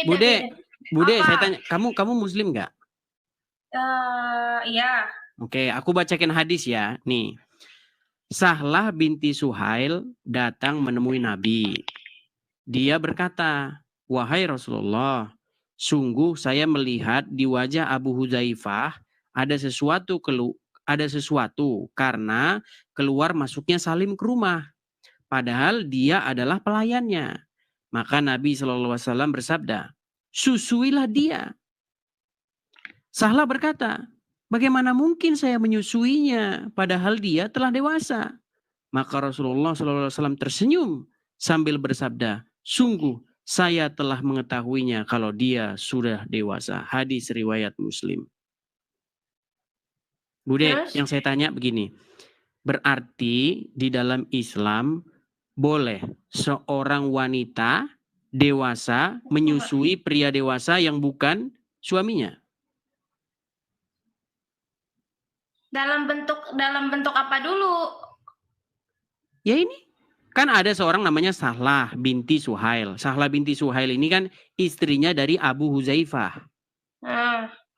Bude, saya tanya, kamu Muslim nggak? Iya. Oke, aku bacakan hadis ya. Nih, Sahlah binti Suhail datang menemui Nabi. Dia berkata, wahai Rasulullah, sungguh saya melihat di wajah Abu Hudzaifah ada sesuatu karena keluar masuknya Salim ke rumah. Padahal dia adalah pelayannya. Maka Nabi SAW bersabda, susuilah dia. Sahlah berkata, bagaimana mungkin saya menyusuinya padahal dia telah dewasa? Maka Rasulullah SAW tersenyum sambil bersabda, sungguh saya telah mengetahuinya kalau dia sudah dewasa. Hadis riwayat Muslim. Bude, yang saya tanya begini, berarti di dalam Islam boleh seorang wanita dewasa menyusui pria dewasa yang bukan suaminya? Dalam bentuk apa dulu? Ya ini kan ada seorang namanya Sahlah binti Suhail. Sahlah binti Suhail ini kan istrinya dari Abu Hudzaifah.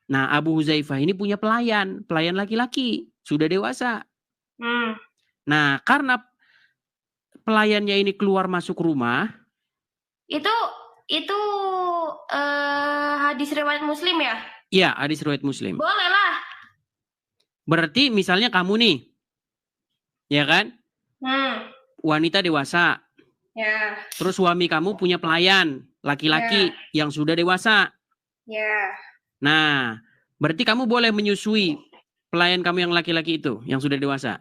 Nah, Abu Hudzaifah ini punya pelayan laki-laki, sudah dewasa. Nah, karena pelayannya ini keluar masuk rumah. Itu hadis riwayat Muslim ya? Iya, hadis riwayat Muslim. Boleh lah. Berarti misalnya kamu nih, ya kan? Wanita dewasa. Ya. Terus suami kamu punya pelayan laki-laki yang sudah dewasa. Ya. Nah, berarti kamu boleh menyusui pelayan kamu yang laki-laki itu yang sudah dewasa.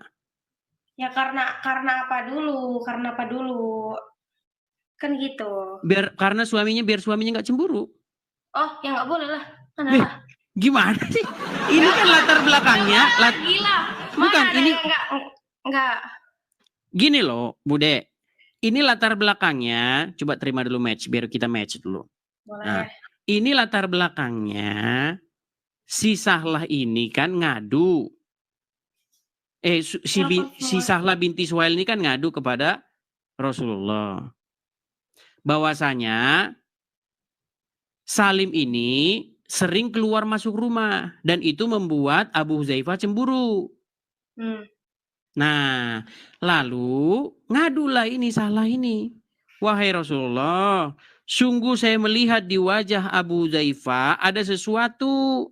Ya karena apa dulu? Kan gitu. Karena suaminya nggak cemburu. Oh, ya nggak boleh lah. Kenapa? Gimana sih? Ini kan latar belakangnya. Gila. Bukan ini. Enggak. Gini loh, Bude. Ini latar belakangnya. Coba terima dulu match, biar kita match dulu. Boleh. Nah, ini latar belakangnya. Si Sahlah ini kan ngadu. Si Sahlah binti Suhail ini kan ngadu kepada Rasulullah. Bahwasanya Salim ini sering keluar masuk rumah dan itu membuat Abu Hudzaifah cemburu. Nah, lalu ngadulah ini Sahlah ini. Wahai Rasulullah, sungguh saya melihat di wajah Abu Hudzaifah ada sesuatu.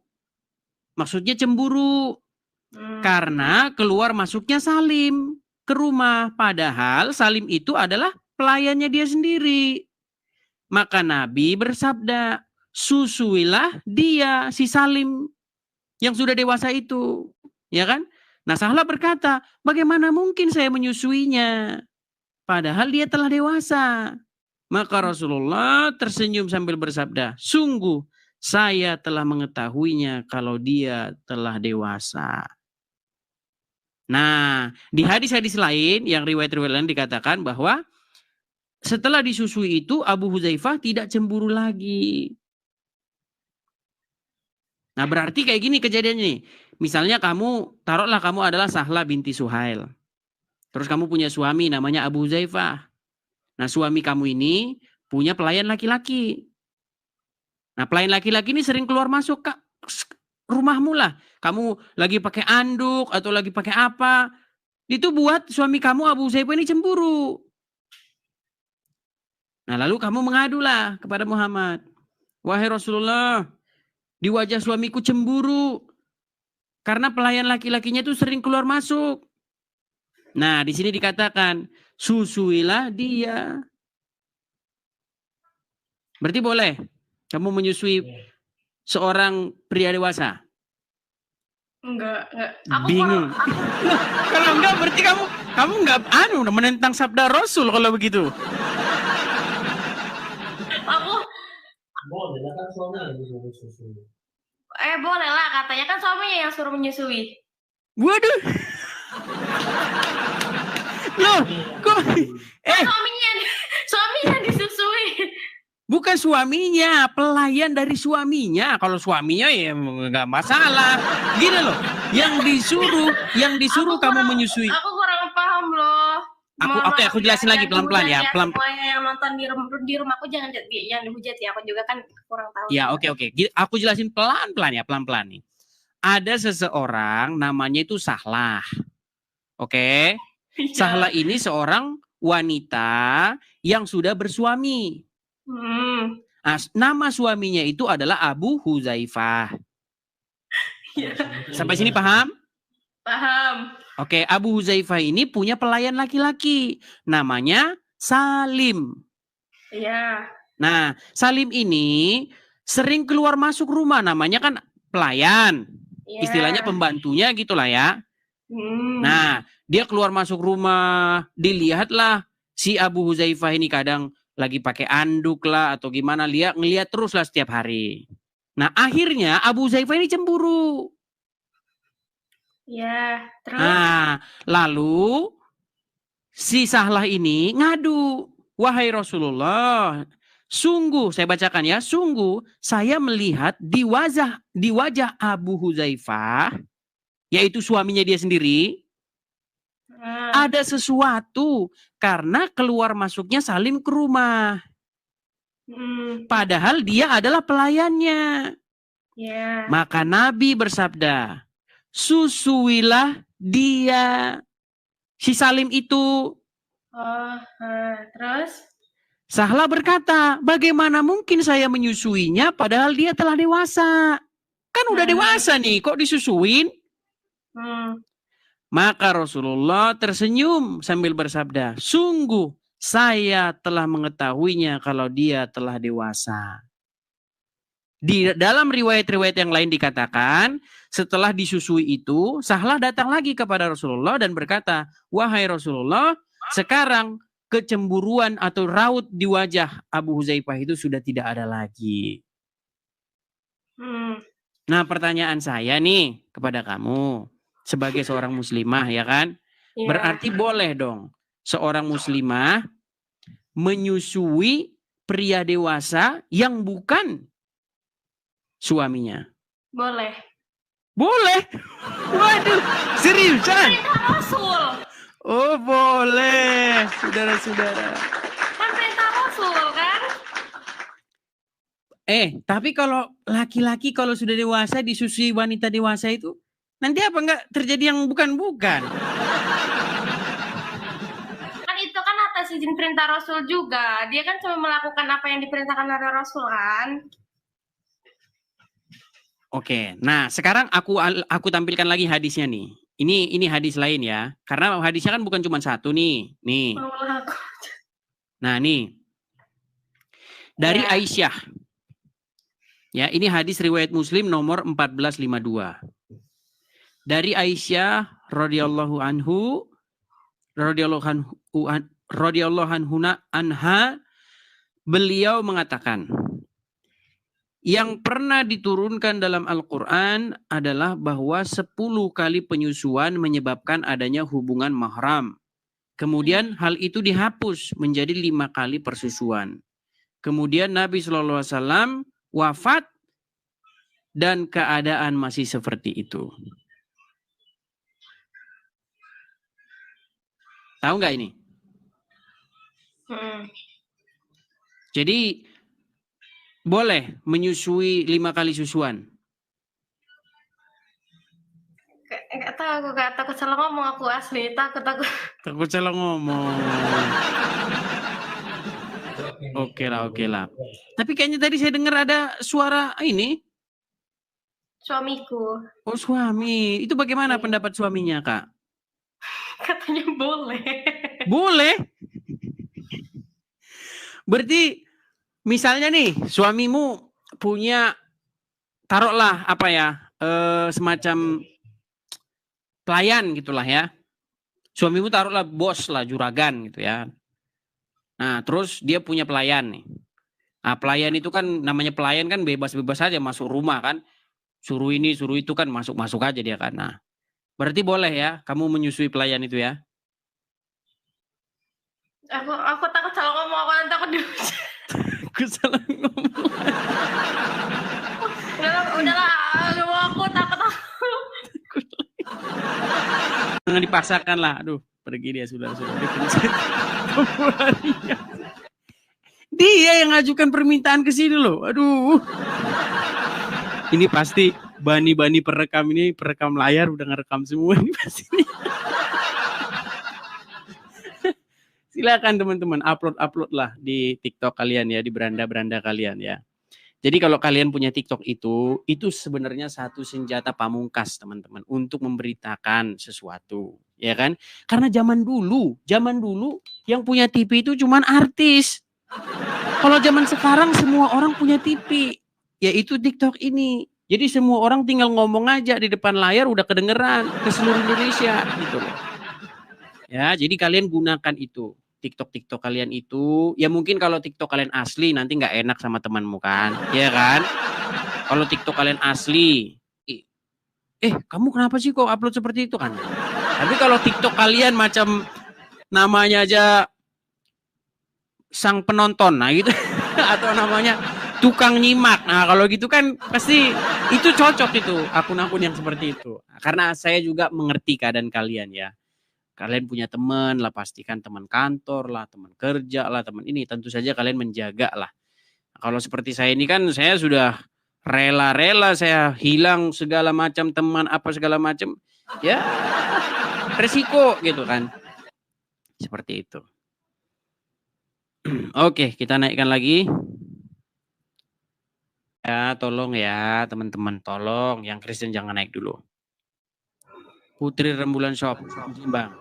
Maksudnya cemburu. Karena keluar masuknya Salim ke rumah. Padahal Salim itu adalah pelayannya dia sendiri. Maka Nabi bersabda, susuilah dia, si Salim yang sudah dewasa itu. Ya kan? Nah, Sahlah berkata, bagaimana mungkin saya menyusuinya? Padahal dia telah dewasa. Maka Rasulullah tersenyum sambil bersabda, sungguh saya telah mengetahuinya kalau dia telah dewasa. Nah, di hadis-hadis lain yang riwayat-riwayat lain dikatakan bahwa setelah disusui itu Abu Hudzaifah tidak cemburu lagi. Nah, berarti kayak gini kejadiannya nih. Misalnya taruhlah kamu adalah Sahlah binti Suhail. Terus kamu punya suami namanya Abu Hudzaifah. Nah, suami kamu ini punya pelayan laki-laki. Nah, pelayan laki-laki ini sering keluar masuk ke rumahmu lah. Kamu lagi pakai anduk atau lagi pakai apa. Itu buat suami kamu Abu Hudzaifah ini cemburu. Nah, lalu kamu mengadulah kepada Muhammad. Wahai Rasulullah, di wajah suamiku cemburu. Karena pelayan laki-lakinya itu sering keluar masuk. Nah, di sini dikatakan, susuilah dia. Berarti boleh kamu menyusui seorang pria dewasa? Enggak. Bingung. Kalau enggak berarti kamu enggak menentang sabda Rasul kalau begitu. Boleh kan suaminya yang disuruh susu. Boleh lah, katanya kan suaminya yang suruh menyusui. Waduh. Loh, kok suaminya disusui. Bukan suaminya, pelayan dari suaminya. Kalau suaminya ya nggak masalah. Gini loh, yang disuruh kamu menyusui. Aku kurang paham loh. Aku jelasin lagi pelan-pelan ya. Semuanya yang nonton di rumahku jangan yang dihujat ya. Aku juga kan kurang tahu. Ya, oke. Aku jelasin pelan-pelan ya, pelan-pelan nih. Ada seseorang namanya itu Sahlah. Oke. Iya. Sahlah ini seorang wanita yang sudah bersuami. Nah, nama suaminya itu adalah Abu Huzaifah. Sampai sini paham? Paham. Oke, Abu Huzaifah ini punya pelayan laki-laki. Namanya Salim. Iya. Nah, Salim ini sering keluar masuk rumah. Namanya kan pelayan. Iya. Istilahnya pembantunya gitulah ya. Nah, dia keluar masuk rumah. Dilihatlah si Abu Huzaifah ini kadang lagi pakai anduk lah atau gimana. Ngeliat terus lah setiap hari. Nah, akhirnya Abu Huzaifah ini cemburu. Ya, terus? Nah, lalu si Sahlah ini ngadu, wahai Rasulullah, sungguh saya bacakan ya, sungguh saya melihat di wajah Abu Huzaifah, yaitu suaminya dia sendiri, ada sesuatu karena keluar masuknya Salim ke rumah. Padahal dia adalah pelayannya. Yeah. Maka Nabi bersabda, susuilah dia, si Salim itu. Terus? Sahlah berkata, bagaimana mungkin saya menyusuinya padahal dia telah dewasa? Kan udah dewasa nih, kok disusuin? Maka Rasulullah tersenyum sambil bersabda, sungguh saya telah mengetahuinya kalau dia telah dewasa. Di dalam riwayat-riwayat yang lain dikatakan, setelah disusui itu, Sahlah datang lagi kepada Rasulullah dan berkata, wahai Rasulullah, sekarang kecemburuan atau raut di wajah Abu Huzaifah itu sudah tidak ada lagi. Nah, pertanyaan saya nih kepada kamu, sebagai seorang muslimah ya kan, berarti boleh dong seorang muslimah menyusui pria dewasa yang bukan suaminya? Boleh. Boleh? Waduh, seriusan? Perintah Rasul. Oh boleh, saudara-saudara. Kan perintah Rasul kan? Tapi kalau laki-laki kalau sudah dewasa disusui wanita dewasa itu, nanti apa enggak terjadi yang bukan-bukan? Kan itu kan atas izin perintah Rasul juga. Dia kan cuma melakukan apa yang diperintahkan oleh Rasul kan? Oke, nah sekarang aku tampilkan lagi hadisnya nih. Ini hadis lain ya, karena hadisnya kan bukan cuma satu nih. Nih. Nah nih, dari Aisyah. Ya, ini hadis riwayat Muslim nomor 1452. Dari Aisyah radhiyallahu anha, beliau mengatakan, yang pernah diturunkan dalam Al-Quran adalah bahwa 10 kali penyusuan menyebabkan adanya hubungan mahram. Kemudian hal itu dihapus menjadi 5 kali persusuan. Kemudian Nabi SAW wafat dan keadaan masih seperti itu. Tahu nggak ini? Jadi boleh menyusui 5 kali susuan? Enggak tahu, aku gak takut salah ngomong, aku asli takut. Takut salah ngomong. Oke lah. Tapi kayaknya tadi saya dengar ada suara ini. Suamiku. Oh suami, itu bagaimana pendapat suaminya Kak? Katanya boleh. Boleh? Berarti misalnya nih, suamimu punya, taruhlah apa ya, semacam pelayan gitulah ya. Suamimu taruhlah bos lah, juragan gitu ya. Nah, terus dia punya pelayan nih. Nah, pelayan itu kan, namanya pelayan kan bebas-bebas aja masuk rumah kan. Suruh ini, suruh itu kan masuk-masuk aja dia kan. Nah, berarti boleh ya kamu menyusui pelayan itu ya? Aku takut salah ngomong, aku nanti takut dihujat. Aku salah ngomong. Udahlah, aku takut. Jangan dipaksakan lah, aduh. Pergi dia saudara-saudara. Dia yang ngajukan permintaan ke sini loh. Aduh. Ini pasti bani-bani perekam ini, perekam layar udah ngerekam semua ini pasti. Silakan teman-teman upload lah di TikTok kalian ya, di beranda-beranda kalian ya. Jadi kalau kalian punya TikTok itu sebenarnya satu senjata pamungkas teman-teman untuk memberitakan sesuatu, ya kan? Karena zaman dulu yang punya TV itu cuman artis. Kalau zaman sekarang semua orang punya TV, yaitu TikTok ini. Jadi semua orang tinggal ngomong aja di depan layar udah kedengeran ke seluruh Indonesia gitu loh. Ya, jadi kalian gunakan itu. TikTok kalian itu, ya mungkin kalau TikTok kalian asli nanti nggak enak sama temanmu kan, ya kan? Kalau TikTok kalian asli, kamu kenapa sih kok upload seperti itu kan? Tapi kalau TikTok kalian macam namanya aja sang penonton, nah gitu, atau namanya tukang nyimak, nah kalau gitu kan pasti itu cocok itu akun-akun yang seperti itu. Karena saya juga mengerti keadaan kalian ya. Kalian punya teman lah, pastikan teman kantor lah, teman kerja lah, teman ini. Tentu saja kalian menjaga lah. Kalau seperti saya ini kan saya sudah rela-rela saya hilang segala macam teman apa segala macam. Ya resiko gitu kan. Seperti itu. Oke, kita naikkan lagi. Ya tolong ya teman-teman, tolong yang Kristen jangan naik dulu. Putri Rembulan Shop, Bang.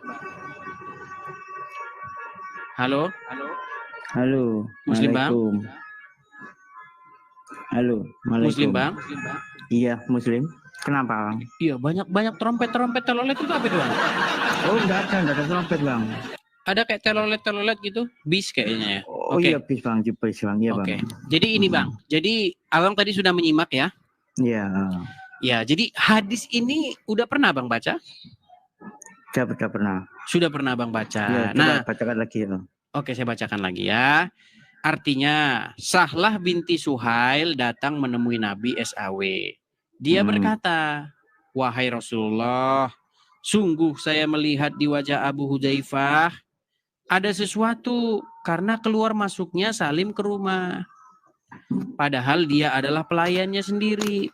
Halo. Halo. Muslim Bang. Halo. Muslim Bang. Iya Muslim. Kenapa Bang? Iya banyak trompet telolet itu apa itu Bang? Oh enggak ada trompet Bang. Ada kayak telolet gitu, bis kayaknya ya. Oh iya bis Bang, bis Bang. Iya Bang. Oke. Jadi ini Bang. Jadi Abang tadi sudah menyimak ya? Iya. Ya, jadi hadis ini udah pernah Bang baca? Sudah pernah. Sudah pernah Bang baca. Ya, nah, bacakan lagi ya. Oke, saya bacakan lagi ya. Artinya, Sahlah binti Suhail datang menemui Nabi SAW. Dia berkata, "Wahai Rasulullah, sungguh saya melihat di wajah Abu Hudzaifah ada sesuatu karena keluar masuknya Salim ke rumah. Padahal dia adalah pelayannya sendiri.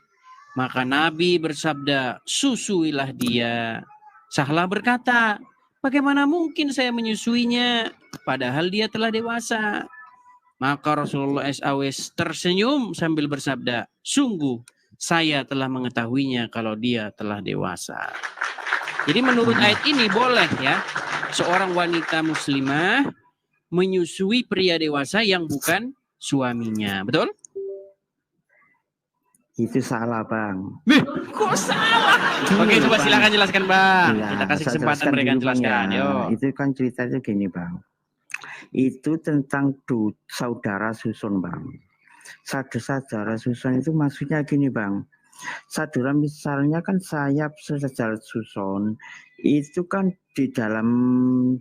Maka Nabi bersabda, susuilah dia. Sahlah berkata, bagaimana mungkin saya menyusuinya, padahal dia telah dewasa. Maka Rasulullah SAW tersenyum sambil bersabda, sungguh saya telah mengetahuinya kalau dia telah dewasa. Jadi menurut ayat ini boleh ya, seorang wanita muslimah menyusui pria dewasa yang bukan suaminya. Betul? Itu salah Bang. Kok salah? Oke, coba silakan jelaskan Bang. Ya, Kita kasih kesempatan mereka jelaskan. Ya. Yo. Itu kan ceritanya gini Bang. Itu tentang saudara susun Bang. Saudara susun itu maksudnya gini Bang. Saudara misalnya kan sayap saudara susun itu kan di dalam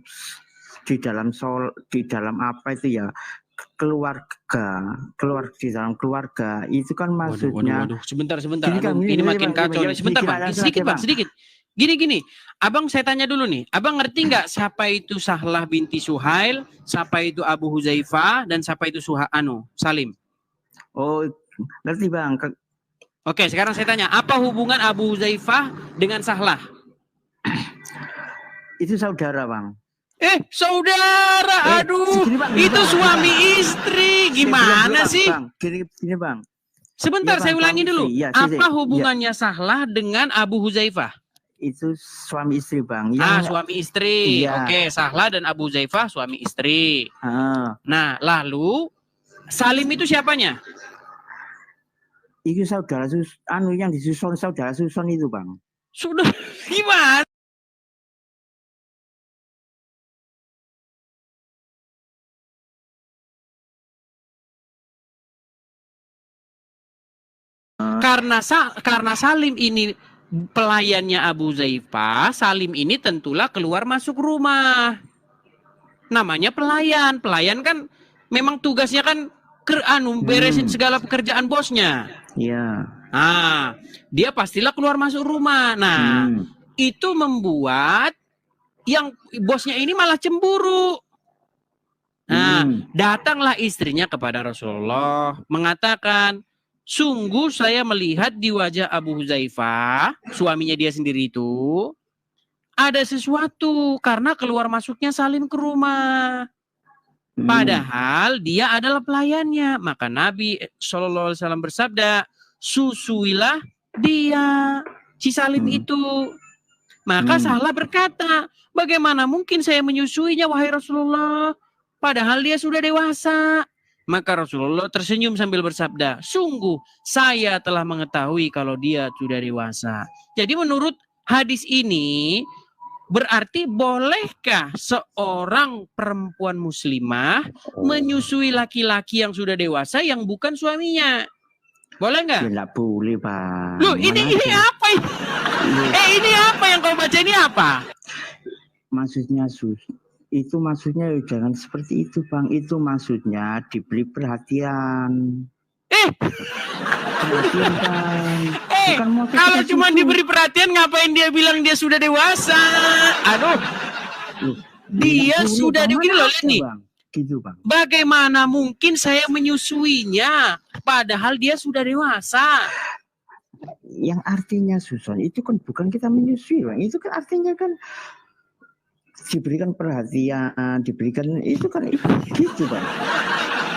apa itu ya, keluarga di dalam keluarga itu kan maksudnya. Waduh. Sebentar. Kan, ini makin kacau. Sebentar Bang, sedikit. Gini. Abang saya tanya dulu nih. Abang ngerti nggak siapa itu Sahlah binti Suhail, siapa itu Abu Hudzaifah, dan siapa itu Salim? Oh, ngerti Bang. Oke, sekarang saya tanya, apa hubungan Abu Hudzaifah dengan Sahlah? Itu saudara Bang. Saudara, aduh, bang, itu suami istri, gimana sih? Bang, gini Bang. Sebentar, ya, saya ulangi dulu. Apa hubungannya Sahlah dengan Abu Hudzaifah? Itu suami istri Bang. Suami istri. Iya. Oke, Sahlah dan Abu Hudzaifah suami istri. Nah, lalu Salim itu siapanya? Itu saudara yang disusun saudara susun itu Bang. Sudah gimana? Karena Salim ini pelayannya Abu Hudzaifah, Salim ini tentulah keluar masuk rumah. Namanya pelayan. Pelayan kan memang tugasnya kan beresin segala pekerjaan bosnya. Iya. Dia pastilah keluar masuk rumah. Nah, itu membuat yang bosnya ini malah cemburu. Nah, datanglah istrinya kepada Rasulullah mengatakan, sungguh saya melihat di wajah Abu Huzaifah, suaminya dia sendiri itu, ada sesuatu karena keluar masuknya Salim ke rumah. Padahal dia adalah pelayannya. Maka Nabi SAW bersabda, susuilah dia, si Salim itu. Maka Salah berkata, bagaimana mungkin saya menyusuinya wahai Rasulullah? Padahal dia sudah dewasa. Maka Rasulullah tersenyum sambil bersabda, sungguh saya telah mengetahui kalau dia sudah dewasa. Jadi menurut hadis ini, berarti bolehkah seorang perempuan muslimah menyusui laki-laki yang sudah dewasa yang bukan suaminya? Boleh nggak? Tidak boleh, Bang. Loh, ini apa ini? Ini apa yang kau baca ini apa? Maksudnya itu maksudnya jangan seperti itu, Bang. Itu maksudnya diberi perhatian. Perhatian, Bang. Kalau cuma diberi perhatian, ngapain dia bilang dia sudah dewasa? Aduh, dia sudah begini loh, lihat nih. Gitu, Bang. Bagaimana mungkin saya menyusuinya, padahal dia sudah dewasa? Yang artinya Suson itu kan bukan kita menyusui, Bang. Itu kan artinya kan diberikan perhatian, diberikan itu kan gitu, Bang.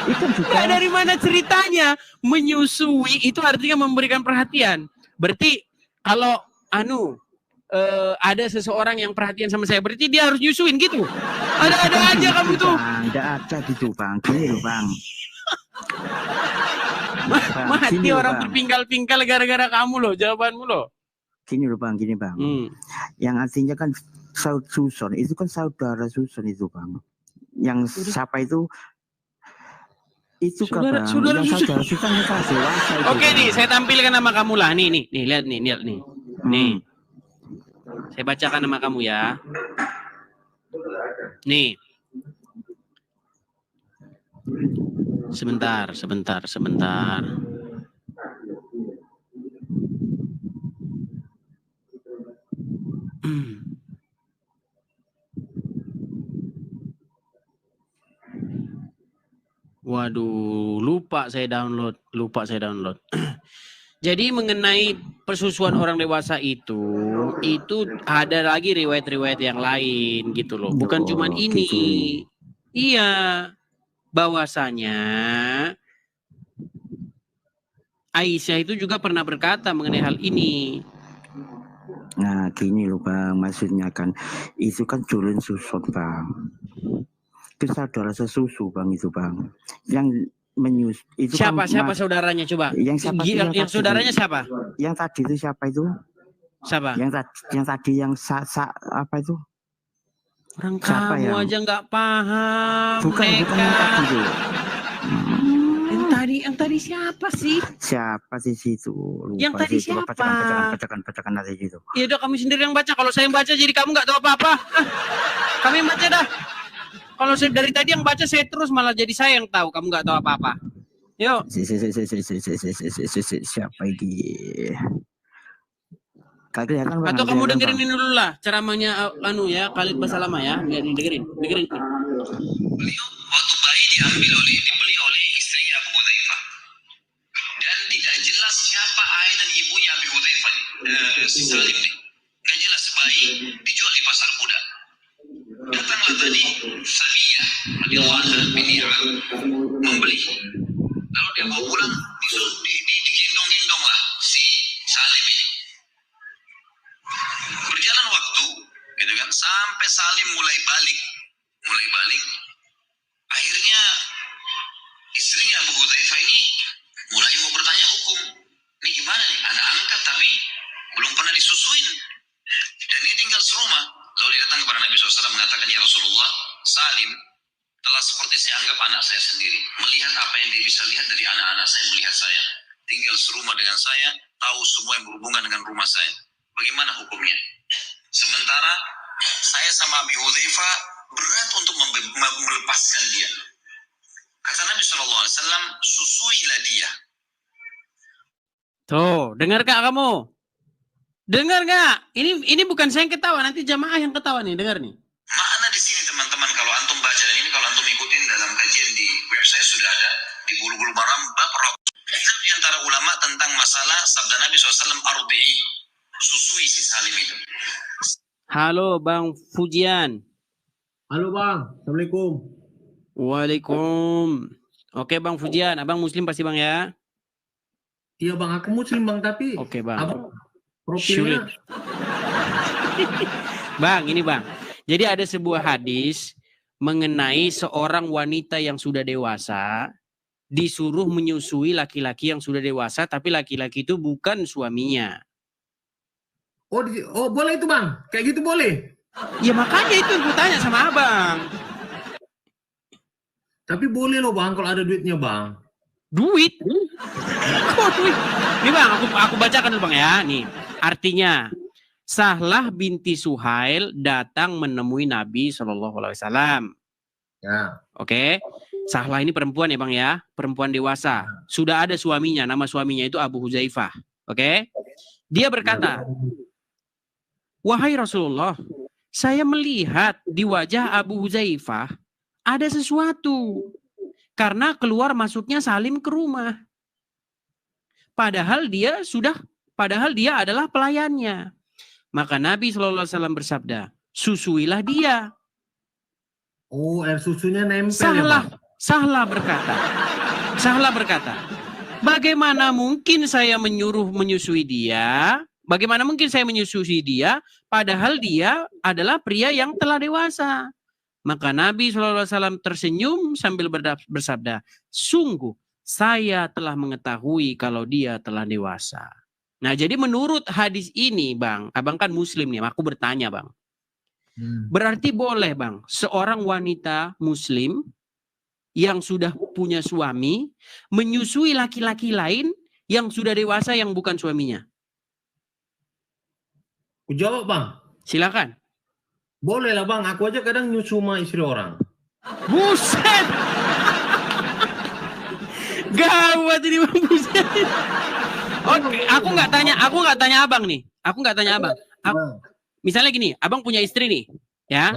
Itu juga dari mana ceritanya menyusui itu artinya memberikan perhatian. Berarti kalau ada seseorang yang perhatian sama saya, berarti dia harus nyusuin gitu. Ada aja kamu tuh. Ada aja gitu, Bang. Gini loh, Bang. Mati orang terpinggal-pinggal gara-gara kamu loh, jawabanmu loh. Gini loh, Bang, gini, Bang. Yang artinya kan Suson itu kan saudara Suson itu, Bang. Yang siapa itu saudara, kan Bang. Yang saudara Suson kita dewasa. Oke nih, saya tampilkan nama kamu lah. Nih, lihat nih. Nih. Saya bacakan nama kamu ya. Nih. Sebentar. Waduh, lupa saya download. Jadi mengenai persusuan orang dewasa itu ada lagi riwayat-riwayat yang lain gitu loh. Bukan cuma ini. Gitu. Iya. Bahwasanya Aisyah itu juga pernah berkata mengenai hal ini. Nah, gini loh, Bang, maksudnya kan itu kan culun Suson, Bang. Itu saudara sesusu, Bang, itu, Bang. Yang itu siapa saudaranya coba? Yang saudaranya siapa? Yang tadi itu siapa itu? Siapa? Yang tadi yang apa itu? Orang siapa kamu aja nggak paham. Bukan yang tadi itu. Yang tadi siapa sih? Siapa sih situ? Lupa yang tadi situ. siapa? Bacakan nanti gitu. Ya udah kami sendiri yang baca. Kalau saya yang baca jadi kamu nggak tahu apa-apa. Kami yang baca dah. Kalau saya dari tadi yang baca saya terus malah jadi saya yang tahu. Kamu nggak tahu apa-apa. Yuk. Siapa ini? Atau kamu dengerin ini dulu lah ceramahnya Khalid Basalamah ya. Dengerin. Beliau waktu bayi dibeli oleh istrinya Abu Hudzaifah. Dan tidak jelas siapa ayah dan ibunya Abu Hudzaifah nih. Salim nih. Gak jelas, bayi dijual di pasar budak. Datanglah tadi Samiyah radhiyallahu anha binti membeli. Lalu dia bawa pulang, digendong-gendong lah si Salim ini. Berjalan waktu, gitu kan, sampai Salim mulai balik. Akhirnya istrinya Abu Hudzaifah ini mulai mau bertanya hukum. Ini gimana nih? Anak angkat tapi belum pernah disusuin. Dan ini tinggal serumah. Lalu dia datang kepada Nabi SAW mengatakan, ya Rasulullah, Salim telah seperti saya anggap anak saya sendiri. Melihat apa yang dia bisa lihat dari anak-anak saya melihat saya. Tinggal serumah dengan saya, tahu semua yang berhubungan dengan rumah saya. Bagaimana hukumnya? Sementara saya sama Abi Hudzaifah berat untuk melepaskan dia. Kata Nabi SAW, susuilah dia. Tuh, dengar gak kamu? Dengar nggak? Ini bukan saya yang ketawa, nanti jamaah yang ketawa nih, dengar nih. Makna di sini teman-teman, kalau antum baca dan ini kalau antum ikutin dalam kajian di website sudah ada di Bulughul Maram bab di antara ulama tentang masalah sabda Nabi SAW arbi'i, susui si Salim itu. Halo Bang Fujian. Halo Bang, Assalamualaikum. Waalaikum. Oke Bang Fujian, abang muslim pasti Bang ya? Iya Bang, aku muslim Bang, tapi Oke Bang. abang profilnya Bang, ini Bang. Jadi ada sebuah hadis mengenai seorang wanita yang sudah dewasa disuruh menyusui laki-laki yang sudah dewasa, tapi laki-laki itu bukan suaminya. Oh boleh itu Bang, kayak gitu boleh. Ya makanya itu yang tanya sama abang. Tapi boleh loh Bang kalau ada duitnya Bang. Duit? Kok duit? Nih Bang, aku bacakan dulu Bang ya. Nih, artinya Sahlah binti Suhail datang menemui Nabi SAW. Ya. Oke, Sahlah ini perempuan ya Bang ya, perempuan dewasa. Sudah ada suaminya, nama suaminya itu Abu Huzaifah. Oke, dia berkata, wahai Rasulullah, saya melihat di wajah Abu Huzaifah ada sesuatu. Karena keluar masuknya Salim ke rumah. Padahal dia adalah pelayannya. Maka Nabi SAW bersabda, susuilah dia. Oh, air susunya nempel ya Bang? Sahlah berkata, bagaimana mungkin saya menyusui dia? Bagaimana mungkin saya menyusui dia? Padahal dia adalah pria yang telah dewasa. Maka Nabi SAW tersenyum sambil bersabda, sungguh saya telah mengetahui kalau dia telah dewasa. Nah jadi menurut hadis ini Bang, abang kan muslim nih, aku bertanya Bang. Berarti boleh Bang, seorang wanita muslim yang sudah punya suami menyusui laki-laki lain yang sudah dewasa yang bukan suaminya? Aku jawab Bang. Silakan. Boleh lah Bang, aku aja kadang nyusu sama istri orang. Buset! Gawat ini Bang, buset. Oke, aku nggak tanya abang nih. Misalnya gini, abang punya istri nih, ya.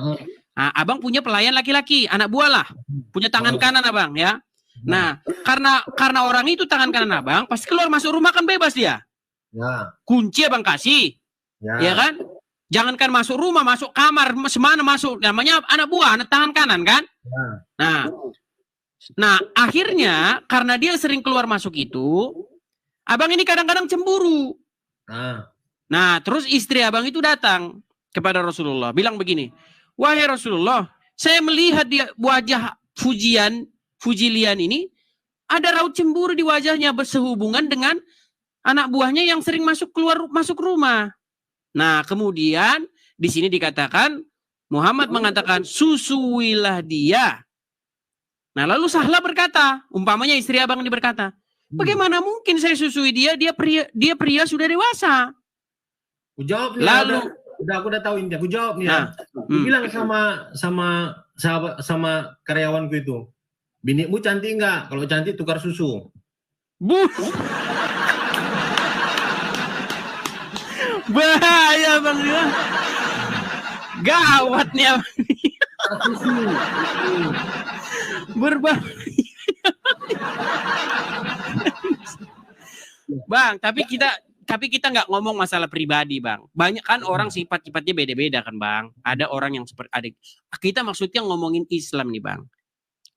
Nah, abang punya pelayan laki-laki, anak buah lah, punya tangan kanan abang, ya. Nah, karena orang itu tangan kanan abang, pasti keluar masuk rumah kan bebas dia. Ya. Kunci abang kasih, ya kan? Jangankan masuk rumah, masuk kamar, semana masuk, namanya anak buah, anak tangan kanan kan? Nah, akhirnya karena dia sering keluar masuk itu, abang ini kadang-kadang cemburu. Nah, terus istri abang itu datang kepada Rasulullah, bilang begini, wahai Rasulullah, saya melihat di wajah Fujilian ini, ada raut cemburu di wajahnya bersehubungan dengan anak buahnya yang sering masuk rumah. Nah, kemudian di sini dikatakan, Muhammad mengatakan, susuilah dia. Nah, lalu Sahlah berkata, umpamanya istri abang ini berkata, bagaimana mungkin saya susui dia? Dia pria sudah dewasa. Aku jawab nih. Lalu, aku udah tahu ini. Aku jawab nih. Aku bilang sama karyawanku itu, binikmu cantik enggak? Kalau cantik tukar susu. Bahaya Bang ya. Gawat nih abang. Berbahaya. Bang, tapi kita nggak ngomong masalah pribadi Bang. Banyak kan orang sifat-sifatnya beda-beda kan Bang. Ada orang yang seperti kita maksudnya ngomongin Islam nih Bang.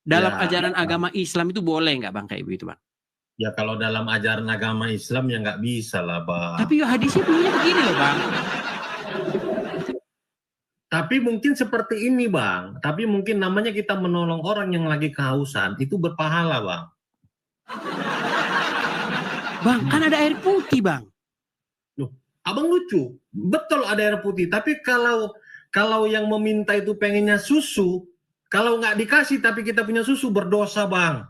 Dalam ajaran agama Islam itu boleh nggak Bang kayak begitu Bang? Ya kalau dalam ajaran agama Islam ya nggak bisa lah Bang. Tapi hadisnya bunyinya begini loh Bang. Tapi mungkin seperti ini Bang. Tapi mungkin namanya kita menolong orang yang lagi kehausan itu berpahala Bang. Bang, kan ada air putih Bang. Loh, abang lucu. Betul ada air putih. Tapi kalau yang meminta itu pengennya susu, kalau nggak dikasih tapi kita punya susu berdosa Bang.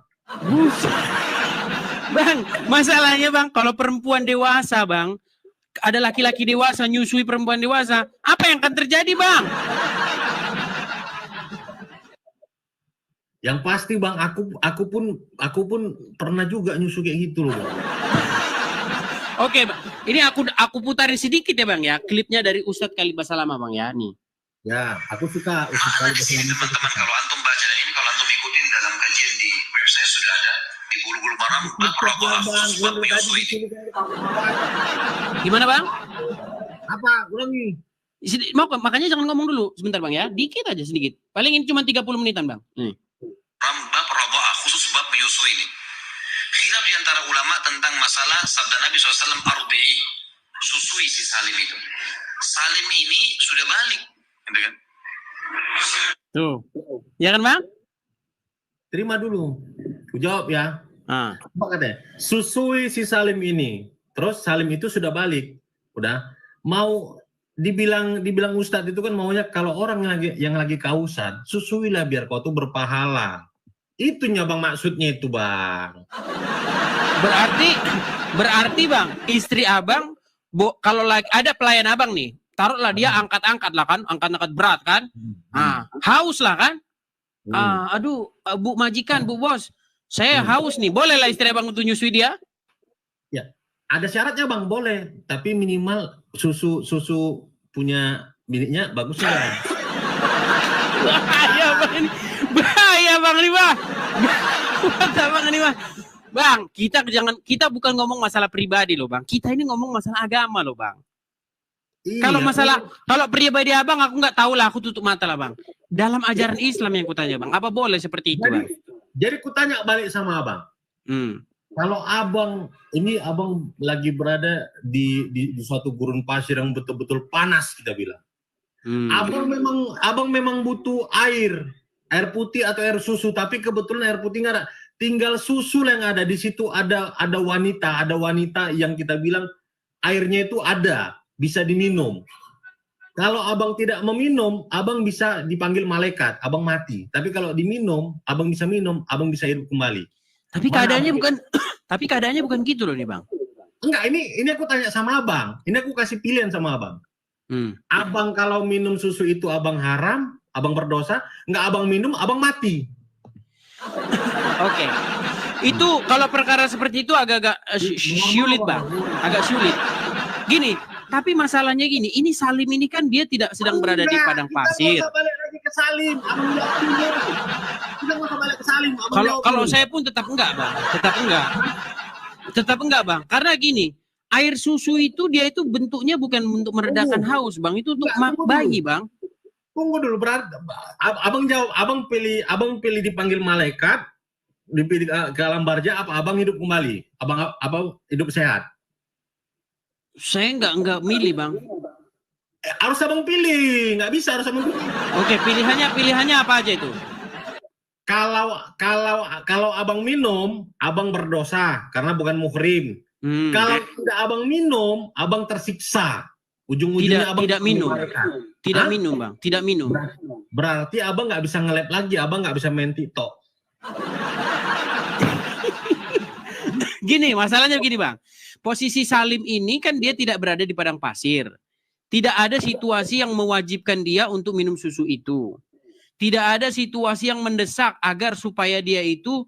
Bang, masalahnya Bang, kalau perempuan dewasa Bang, ada laki-laki dewasa nyusui perempuan dewasa, apa yang akan terjadi Bang? Yang pasti Bang, aku pun pernah juga nyusu kayak gitu loh Bang. Oke, Bang. Ini aku putarin sedikit ya Bang ya, klipnya dari Ustadz Khalid Basalamah Bang ya, nih. Ya, aku suka Makanya di sini teman-teman, kalau antum baca dan ini kalau antum ikutin dalam kajian di website sudah ada di Bulughul Maram bab Rabbah khusus bab menyusui ini. Gimana Bang? Apa? Ulangi. Makanya jangan ngomong dulu sebentar Bang ya, dikit aja sedikit. Paling ini cuma 30 menitan Bang. Bab Rabbah khusus bab menyusui ini. Khilaf di antara ulama tentang masalah sabda Nabi SAW arbi'i, susui si Salim itu. Salim ini sudah balik, gitu kan? Tuh, ya kan Bang? Terima dulu. Aku jawab ya. Apa katanya? Susui si Salim ini. Terus Salim itu sudah balik. Udah. Mau dibilang Ustadz itu kan maunya kalau orang yang lagi kausan, susuilah biar kau tuh berpahala. Itunya Bang maksudnya itu Bang. Berarti Bang, istri Abang kalau lagi ada pelayan Abang nih, taruhlah dia angkat-angkat lah kan, angkat-angkat berat kan. Haus lah kan. Aduh, Bu majikan, Bu bos, saya haus nih. Boleh lah istri Abang untuk nyusui dia? Ya, ada syaratnya Bang, boleh. Tapi minimal susu punya miliknya bagus ya. Bahaya Bang ini. Bahaya Bang ini Bang. Bang ini Bang. Bang, kita bukan ngomong masalah pribadi loh Bang. Kita ini ngomong masalah agama loh Bang. Iya, kalau pribadi Abang aku nggak tahu lah, aku tutup mata lah Bang. Dalam ajaran Islam yang kutanya Bang, apa boleh seperti itu Bang? Jadi kutanya balik sama Abang. Kalau Abang lagi berada di suatu gurun pasir yang betul-betul panas kita bilang. Abang memang butuh air putih atau air susu, tapi kebetulan air putih nggak ada. Tinggal susu yang ada di situ, ada wanita yang kita bilang airnya itu ada, bisa diminum. Kalau Abang tidak meminum, Abang bisa dipanggil malaikat, Abang mati. Tapi kalau diminum, Abang bisa minum, Abang bisa hidup kembali. Tapi keadaannya bukan gitu loh nih Bang. Enggak, ini aku tanya sama Abang. Ini aku kasih pilihan sama Abang. Abang kalau minum susu itu Abang haram, Abang berdosa. Enggak Abang minum, Abang mati. Oke. Itu kalau perkara seperti itu agak-agak sulit Bang. Agak sulit. Gini, tapi masalahnya gini, ini Salim ini kan dia tidak sedang berada di padang pasir. Kita mau balik lagi ke Salim. Kita mau balik ke Salim. Kalau saya pun tetap enggak Bang. Tetap enggak Bang. Karena gini, air susu itu dia itu bentuknya bukan untuk meredakan haus Bang. Itu untuk bayi Bang. Tunggu dulu, berarti Abang jawab, Abang pilih dipanggil malaikat, dipilih ke alam barja, apa Abang hidup kembali? Abang hidup sehat? Saya enggak milih Bang. Harus Abang pilih, nggak bisa harus Abang pilih. Oke, pilihannya apa aja itu? Kalau Abang minum, Abang berdosa karena bukan muhrim. Kalau tidak Abang minum, Abang tersiksa. Ujung-ujungnya Abang tidak minum. Tidak minum Bang, tidak minum. Berarti Abang nggak bisa nge-lab lagi, Abang nggak bisa main TikTok. Gini, masalahnya begini Bang. Posisi Salim ini kan dia tidak berada di padang pasir. Tidak ada situasi yang mewajibkan dia untuk minum susu itu. Tidak ada situasi yang mendesak agar supaya dia itu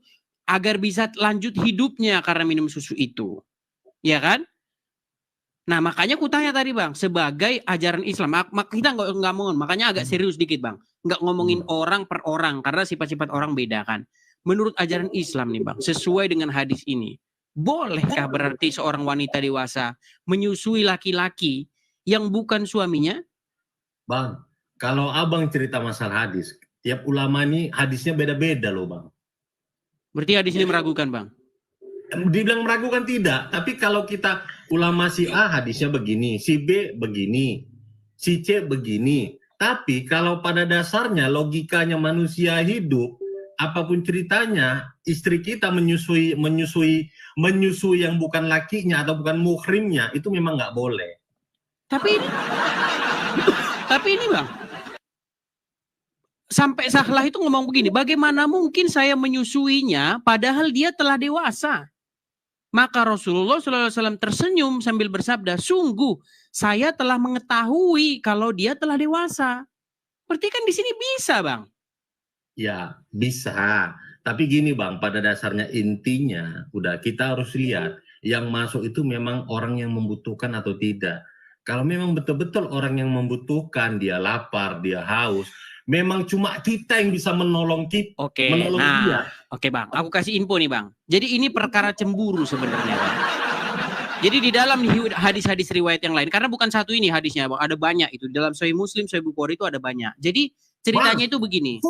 agar bisa lanjut hidupnya karena minum susu itu. Ya kan? Nah makanya aku tanya tadi Bang, sebagai ajaran Islam, kita nggak ngomongin, makanya agak serius dikit Bang, nggak ngomongin orang per orang karena sifat-sifat orang beda kan. Menurut ajaran Islam nih Bang, sesuai dengan hadis ini, bolehkah berarti seorang wanita dewasa menyusui laki-laki yang bukan suaminya? Bang, kalau Abang cerita masalah hadis, tiap ulama ini hadisnya beda-beda loh Bang. Berarti hadis ini meragukan Bang? Dibilang meragukan tidak, tapi kalau kita ulama si A hadisnya begini, si B begini, si C begini. Tapi kalau pada dasarnya logikanya manusia hidup, apapun ceritanya, istri kita menyusui yang bukan lakinya atau bukan muhrimnya, itu memang nggak boleh. Tapi ini Bang, sampai Sahlah itu ngomong begini, bagaimana mungkin saya menyusuinya padahal dia telah dewasa? Maka Rasulullah SAW tersenyum sambil bersabda, sungguh saya telah mengetahui kalau dia telah dewasa. Berarti kan di sini bisa Bang? Ya bisa, tapi gini Bang, pada dasarnya intinya udah kita harus lihat yang masuk itu memang orang yang membutuhkan atau tidak. Kalau memang betul-betul orang yang membutuhkan, dia lapar, dia haus, memang cuma kita yang bisa menolong dia. Oke Bang, aku kasih info nih Bang. Jadi ini perkara cemburu sebenarnya Bang. Jadi di dalam hadis-hadis riwayat yang lain, karena bukan satu ini hadisnya Bang, ada banyak itu. Dalam Sahih Muslim, Sahih Bukhari itu ada banyak. Jadi ceritanya itu begini.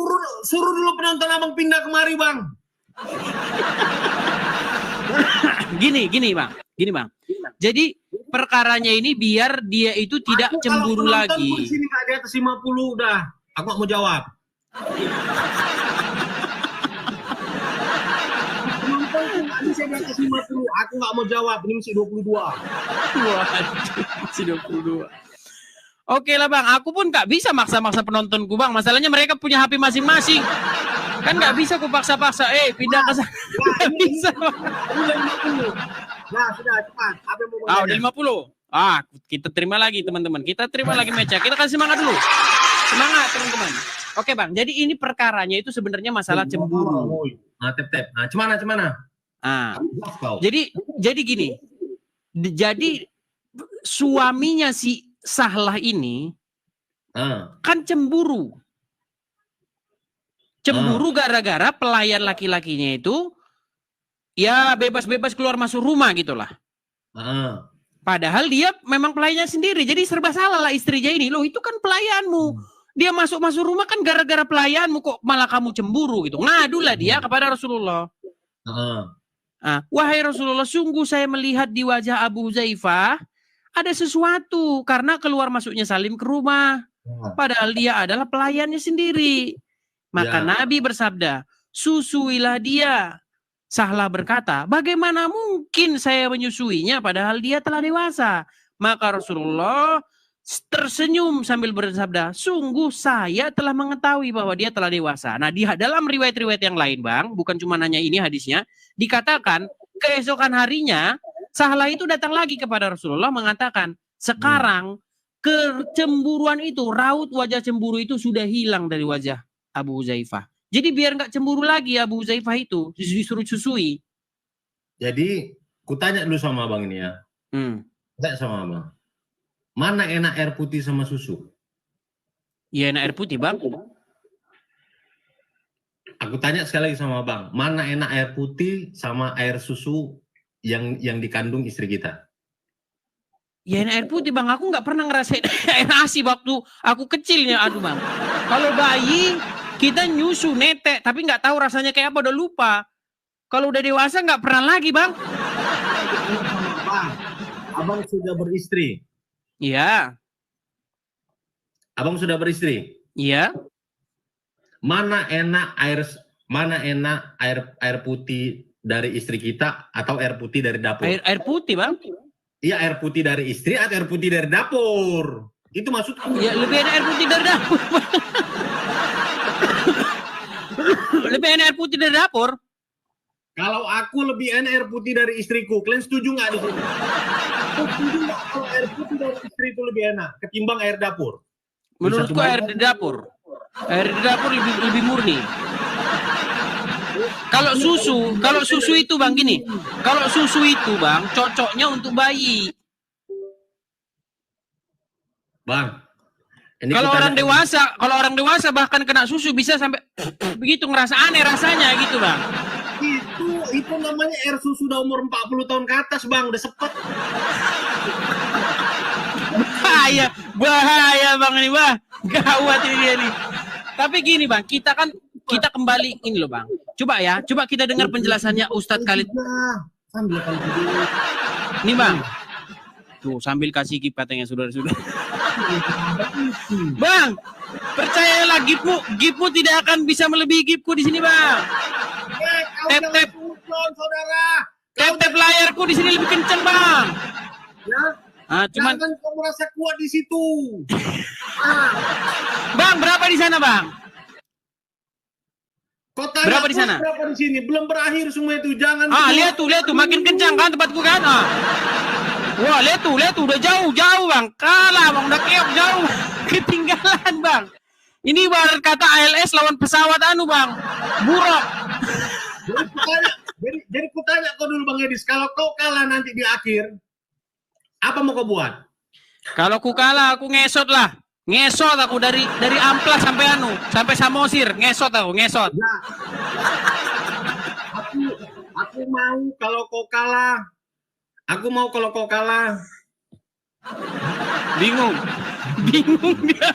Suruh dulu penonton abang pindah kemari Bang. Gini Bang. Jadi perkaranya ini biar dia itu tidak cemburu lagi. Di sini nggak di atas 50 udah. Aku nggak mau jawab. Saya di atas 50, aku nggak mau jawab. Ini masih 22. Masih 22. Oke lah Bang, aku pun nggak bisa maksa-maksa penontonku Bang. Masalahnya mereka punya HP masing-masing. Kan nggak bisa aku paksa-paksa. Pindah ke sana. Nggak bisa Bang. Nah, sudah cepat. Apa yang mau udah 50. Kita terima lagi teman-teman. Kita terima lagi Mecha. Kita kasih semangat dulu. Semangat teman-teman. Oke Bang, jadi ini perkaranya itu sebenarnya masalah cemburu. Tep. Nah, cemana? Jadi gini. Jadi suaminya si Sahlah ini kan cemburu. Cemburu gara-gara pelayan laki-lakinya itu ya bebas-bebas keluar masuk rumah gitulah. Padahal dia memang pelayannya sendiri. Jadi serba salah lah istrinya ini. Loh itu kan pelayanmu. Dia masuk-masuk rumah kan gara-gara pelayanmu, kok malah kamu cemburu gitu. Ngadulah dia kepada Rasulullah. Wahai Rasulullah, sungguh saya melihat di wajah Abu Huzaifah ada sesuatu karena keluar masuknya Salim ke rumah. Padahal dia adalah pelayannya sendiri. Maka Nabi bersabda, susuilah dia. Sahlah berkata, bagaimana mungkin saya menyusuinya padahal dia telah dewasa? Maka Rasulullah tersenyum sambil bersabda, sungguh saya telah mengetahui bahwa dia telah dewasa. Nah, di dalam riwayat-riwayat yang lain Bang, bukan cuma nanya ini hadisnya, dikatakan keesokan harinya Sahlah itu datang lagi kepada Rasulullah mengatakan, sekarang kecemburuan itu, raut wajah cemburu itu sudah hilang dari wajah Abu Huzaifah. Jadi biar nggak cemburu lagi Abu Huzaifah itu, disuruh susui. Jadi, kutanya dulu sama abang ini ya. Tanya sama abang. Mana enak air putih sama susu? Ya enak air putih Bang. Aku tanya sekali lagi sama abang. Mana enak air putih sama air susu yang dikandung istri kita? Ya enak air putih Bang. Aku nggak pernah ngerasain air ASI waktu aku kecilnya. Aduh Bang. Kalau bayi kita nyusu netek, tapi nggak tahu rasanya kayak apa, udah lupa. Kalau udah dewasa nggak pernah lagi Bang. Abang sudah beristri. Iya. Abang sudah beristri. Iya. Mana enak air putih dari istri kita atau air putih dari dapur? Air putih Bang. Iya, air putih dari istri atau air putih dari dapur? Itu maksudku. Ya lebih enak air putih dari dapur. Lebih enak air putih dari dapur. Kalau aku lebih enak air putih dari istriku, kalian setuju nggak di sini? Setuju nggak kalau air putih dari istri itu lebih enak ketimbang air dapur? Menurutku air di dapur. Air di dapur lebih murni. Kalau susu itu Bang gini. Kalau susu itu Bang cocoknya untuk bayi. Bang. Kalau orang dewasa bahkan kena susu bisa sampai begitu ngerasa aneh rasanya gitu Bang. Itu namanya air susu udah umur 40 tahun ke atas Bang, udah sepet. Bahaya Bang ini Bang. Gawat ini dia nih. Tapi gini Bang, kita kembali ini loh Bang. Coba kita dengar penjelasannya Ustadz Khalid. Nih Bang. Tuh sambil kasih kipatnya saudara-saudara. Bang, percayalah gipmu tidak akan bisa melebihi gipku di sini Bang. Tap layarku di sini lebih kenceng Bang. Ya. Cuman jangan kamu merasa kuat di situ. Bang, berapa di sana Bang? Kota berapa di sana? Berapa di sini? Belum berakhir semua itu. Jangan. Lihat tuh makin kencang kan tempatku kan. Wah, lihat tuh udah jauh Bang. Kalah Bang, udah keok jauh. Ketinggalan Bang. Ini baru kata ALS lawan pesawat Bang. Buruk. Jadi kutanya kau dulu Bang Edis, kalau kau kalah nanti di akhir, apa mau kau buat? Kalau aku kalah, aku ngesot lah. Ngesot aku dari Amplas sampai sampai Samosir, ngesot aku, ngesot. Ya. Aku mau kalau kau kalah. Aku mau kalau kau kalah. Bingung. Bingung dia.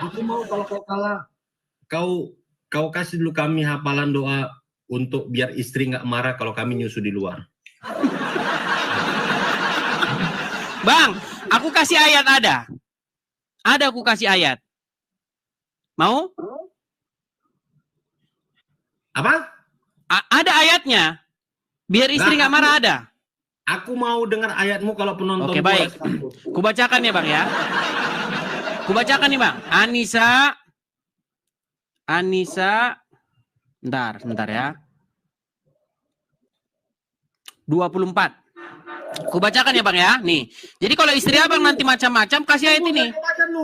Aku mau kalau kau kalah. Kau kasih dulu kami hafalan doa untuk biar istri nggak marah kalau kami nyusu di luar. Bang, aku kasih ayat ada. Ada aku kasih ayat. Mau? Apa? Ada ayatnya. Biar istri nggak marah ada. Aku mau dengar ayatmu kalau penonton. Oke, baik. Kubacakan ya Bang ya. Kubacakan nih Bang. Anisa. Bentar ya. 24. Kubacakan ya Bang ya. Nih. Jadi kalau istri Abang nanti macam-macam, kasih ayat ini.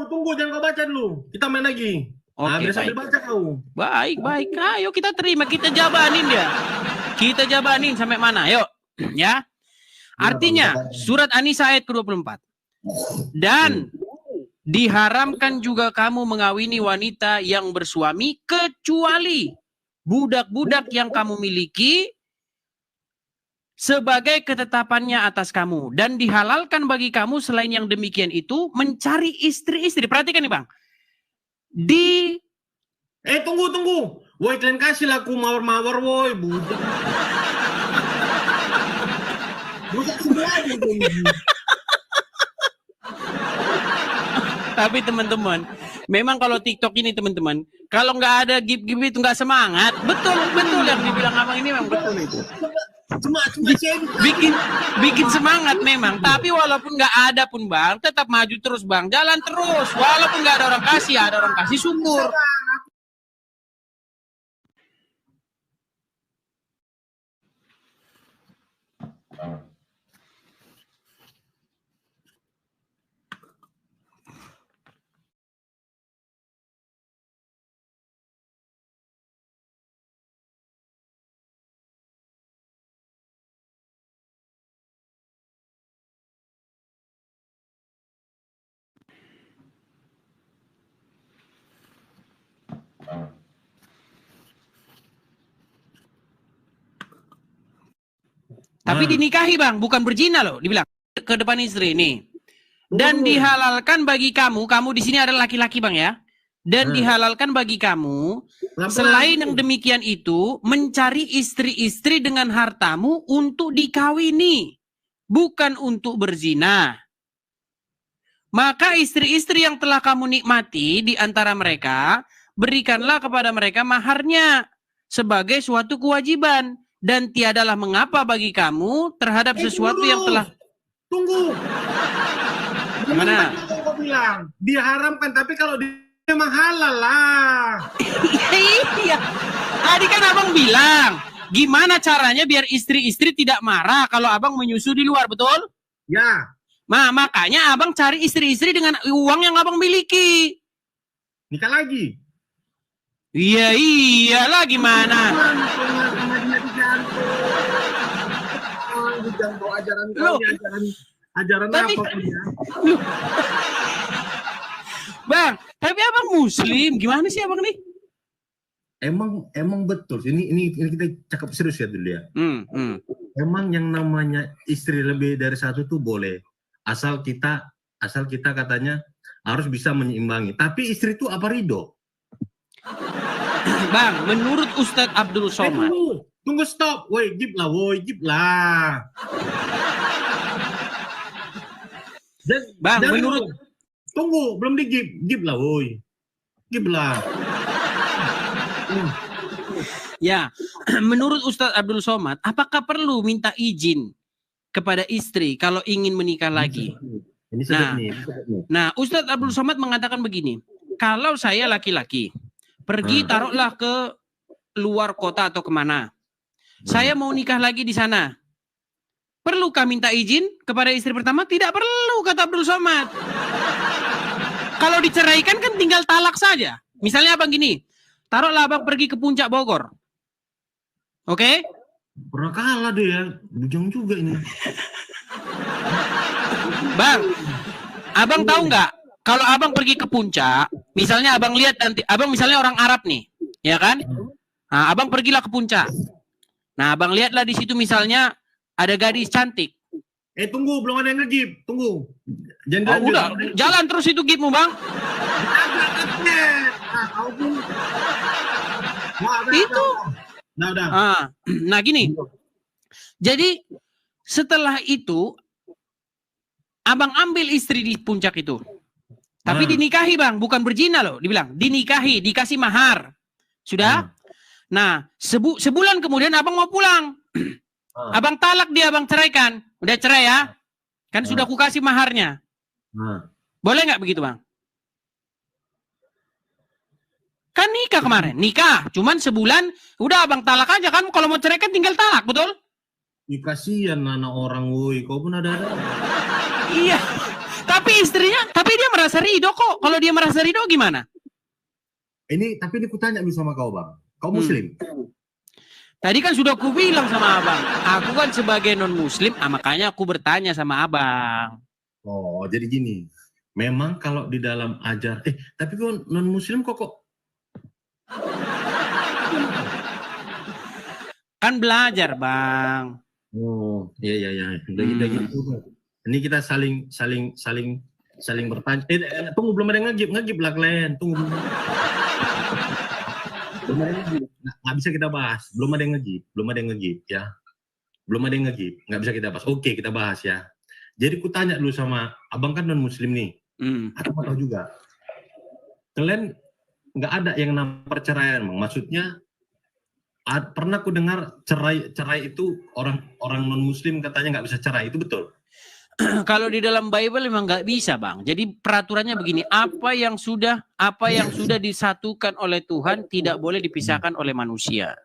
Tunggu, jangan kau baca dulu. Kita main lagi. Oke, sambil baca kau. Baik. Ayo kita terima, kita jabanin dia. Kita jabanin sampai mana? Yuk. Ya. Artinya surat An-Nisa ayat ke-24. Dan diharamkan juga kamu mengawini wanita yang bersuami kecuali budak-budak yang kamu miliki sebagai ketetapannya atas kamu, dan dihalalkan bagi kamu selain yang demikian itu mencari istri-istri. Perhatikan nih Bang. Tunggu. Woi, kalian kasih aku mawar-mawar woi, budak. Budak sebelah aja. Tapi teman-teman, memang kalau TikTok ini teman-teman, kalau nggak ada gip-gip itu nggak semangat. Betul yang dibilang Abang ini memang betul itu. Cuma bikin semangat memang. Tapi walaupun nggak ada pun Bang, tetap maju terus Bang, jalan terus. Walaupun nggak ada orang kasih syukur. Tapi dinikahi Bang, bukan berzina loh, dibilang ke depan istri nih. Dan dihalalkan bagi kamu di sini adalah laki-laki Bang ya. Dan dihalalkan bagi kamu selain yang demikian itu mencari istri-istri dengan hartamu untuk dikawini, bukan untuk berzina. Maka istri-istri yang telah kamu nikmati di antara mereka, berikanlah kepada mereka maharnya sebagai suatu kewajiban. Dan tiadalah mengapa bagi kamu terhadap sesuatu yang telah... Tunggu. Gimana? Kau bilang diharamkan, tapi kalau memang halal lah. Iya. Tadi kan Abang bilang, gimana caranya biar istri-istri tidak marah kalau Abang menyusu di luar, betul? Ya. Nah, makanya Abang cari istri-istri dengan uang yang Abang miliki. Nikah lagi. Iya, iyalah gimana? Ajaran tapi, apa ya? Bang, tapi Abang Muslim, gimana sih Abang nih? Emang betul. Ini kita cakap serius ya dulu ya. Emang yang namanya istri lebih dari satu tuh boleh, asal kita katanya harus bisa menyeimbangi. Tapi istri itu apa ridho? Bang, menurut Ustadz Abdul Somad. Tunggu stop. Woi, gip lah. Bang, menurut tunggu, belum gip lah, woi. Gip lah. Ya, menurut Ustadz Abdul Somad, apakah perlu minta izin kepada istri kalau ingin menikah lagi? Nah, Ustadz Abdul Somad mengatakan begini, kalau saya laki-laki, pergi taruhlah ke luar kota atau kemana, saya mau nikah lagi di sana, perlukah minta izin kepada istri pertama? Tidak perlu, kata Abdul Somad. Kalau diceraikan kan tinggal talak saja. Misalnya Abang gini, taruhlah Abang pergi ke puncak Bogor. Oke? Pernah kalah dia ya. Bujang juga ini. Bang, abang tahu nggak? Kalau abang pergi ke puncak, misalnya abang lihat nanti, abang misalnya orang Arab nih, ya kan? Nah, abang pergilah ke puncak. Nah, abang lihatlah di situ misalnya ada gadis cantik. Tunggu, belum ada yang nge-give. Tunggu. Jangan Oh, dilanjut. udah, jalan terus itu gipmu, Bang. Itu. Udah. Nah, gini. Jadi setelah itu abang ambil istri di puncak itu. Tapi dinikahi, Bang, bukan berzina loh, dibilang. Dinikahi, dikasih mahar. Sudah? Nah, sebulan kemudian abang mau pulang. Abang talak dia, abang ceraikan. Udah cerai ya? Kan sudah aku kasih maharnya. Boleh nggak begitu, Bang? Kan nikah kemarin, nikah. Cuman sebulan, udah abang talak aja kan. Kalau mau cerai kan tinggal talak, betul? Kasihan anak orang, woi. Kau pun ada. Iya. Tapi istrinya, tapi dia merasa ridho kok. Kalau dia merasa ridho gimana? Tapi ini kutanya dulu sama kau, Bang. Kau Muslim? Tadi kan sudah aku bilang sama abang. Aku kan sebagai non-Muslim, makanya aku bertanya sama abang. Oh, jadi gini. Memang kalau di dalam tapi kau non-Muslim kok? Kan belajar, Bang. Oh, iya. Udah gitu. Ini kita saling bertanya. Tunggu, belum ada yang ngegip lah kalian. Tunggu. Nggak bisa kita bahas. Belum ada yang ngegip ya. Belum ada yang ngegip. Nggak bisa kita bahas. Oke, kita bahas ya. Jadi ku tanya dulu sama abang kan non Muslim nih. Aku mau tahu juga. Kalian nggak ada yang namanya perceraian, Bang. Maksudnya pernah ku dengar cerai itu orang non Muslim katanya nggak bisa cerai. Itu betul? Kalau di dalam Bible memang nggak bisa, Bang. Jadi peraturannya begini, apa yang sudah disatukan oleh Tuhan tidak boleh dipisahkan oleh manusia.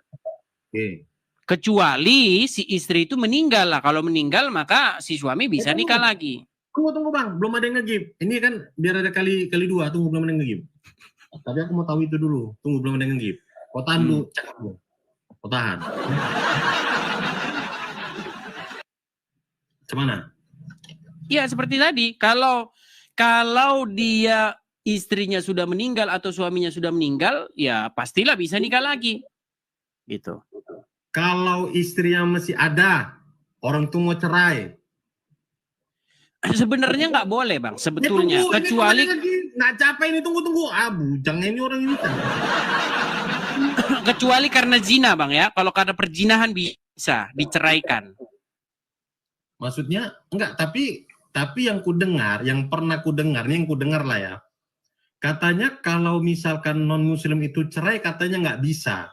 Kecuali si istri itu meninggal lah. Kalau meninggal maka si suami bisa nikah lagi. Tunggu, Bang. Belum ada yang ngegip. Ini kan biar ada kali dua. Tunggu, belum ada yang ngegip. Tapi aku mau tahu itu dulu. Tunggu, belum ada yang ngegip. Kau tahan dulu. Cakap dulu. Kau tahan. Gimana? Ya seperti tadi, kalau dia istrinya sudah meninggal atau suaminya sudah meninggal, ya pastilah bisa nikah lagi. Gitu. Kalau istrinya masih ada, orang tuh mau cerai. Sebenarnya nggak boleh, Bang, sebetulnya. Tunggu, kecuali nggak capek ini, tunggu. Bujang ini orang ini. Kecuali karena zina, Bang ya. Kalau karena perzinahan bisa diceraikan. Maksudnya enggak, tapi yang pernah ku dengar lah ya. Katanya kalau misalkan non Muslim itu cerai katanya nggak bisa.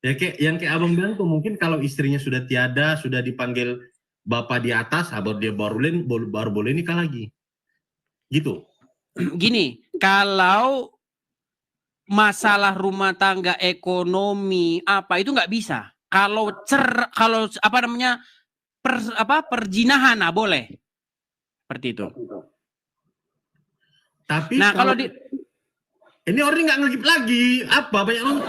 Ya kayak abang bilang tuh, mungkin kalau istrinya sudah tiada, sudah dipanggil bapak di atas, dia baru boleh nikah lagi. Gitu. Gini, kalau masalah rumah tangga, ekonomi apa itu nggak bisa. Kalau perzinahan boleh. Seperti itu. Tapi kalau ini orang nggak ngegip lagi, apa banyak orang.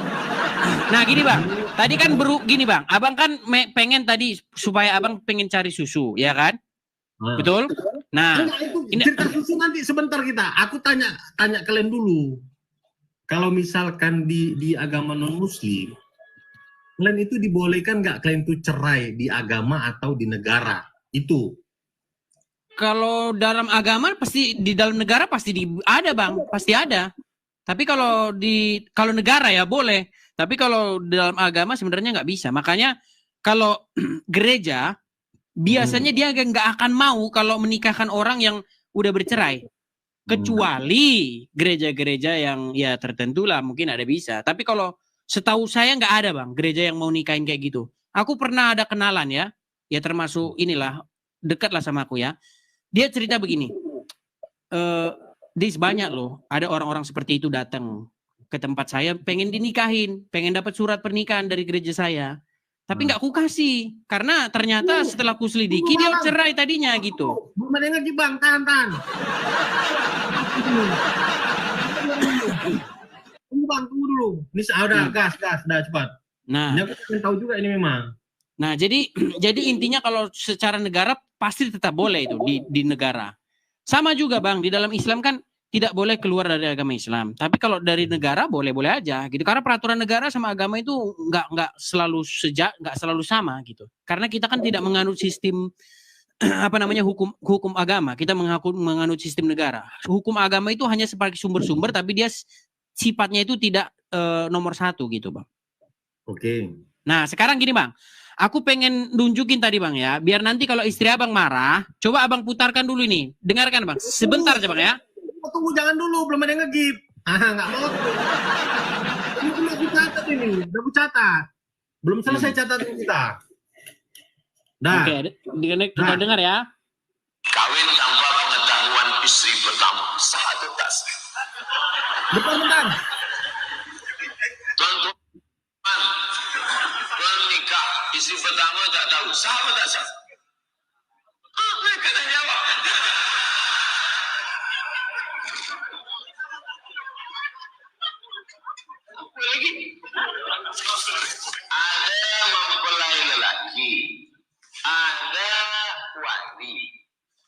Nah gini, Bang, tadi kan gini, Bang, abang kan pengen tadi supaya abang pengen cari susu, ya kan? Betul? Nah, ini cerita susu nanti sebentar kita. Aku tanya kalian dulu. Kalau misalkan di agama non Muslim, kalian itu dibolehkan nggak kalian tuh cerai di agama atau di negara itu? Kalau dalam agama pasti, di dalam negara pasti ada, Bang, pasti ada. Tapi kalau negara ya boleh. Tapi kalau dalam agama sebenarnya nggak bisa. Makanya kalau gereja biasanya dia nggak akan mau kalau menikahkan orang yang udah bercerai. Kecuali gereja-gereja yang ya tertentu lah mungkin ada bisa. Tapi kalau setahu saya nggak ada, Bang, gereja yang mau nikahin kayak gitu. Aku pernah ada kenalan ya termasuk inilah, dekat lah sama aku ya. Dia cerita begini, Dis, banyak loh, ada orang-orang seperti itu datang ke tempat saya, pengen dinikahin, pengen dapat surat pernikahan dari gereja saya. Tapi nggak aku kasih, karena ternyata setelah aku selidiki dia cerai tadinya gitu. Belum ada yang lagi, Bang, tahan. Tunggu, Bang, tunggu dulu. Ini udah gas, udah cepat. Nah, Ini aku pengen tahu juga ini memang. nah jadi jadi intinya kalau secara negara pasti tetap boleh itu di negara. Sama juga Bang, di dalam Islam kan tidak boleh keluar dari agama Islam. Tapi kalau dari negara boleh-boleh aja gitu. Karena peraturan negara sama agama itu nggak selalu sama gitu. Karena kita kan tidak menganut sistem apa namanya hukum agama. Kita menganut sistem negara. Hukum agama itu hanya sebagai sumber-sumber, tapi dia sifatnya itu tidak nomor satu gitu Bang. Oke. Nah sekarang gini Bang, aku pengen nunjukin tadi Bang ya, biar nanti kalau istri Abang marah, coba Abang putarkan dulu ini. Dengarkan Bang, sebentar aja Bang ya. Tunggu, jangan dulu, belum ada yang nge-give. Nggak mau. Ini udah aku catat ini, udah aku catat. Belum selesai catatan kita. Nah, Oke, kita dengar ya. Kawin tanpa pengetahuan istri pertama sah atau tak sah? bentar. Tuan-tuan, menikah istri pertama tak tahu sah atau tak sah? Mereka dah jawab. Apa lagi? Ada mempelai lelaki, ada wali,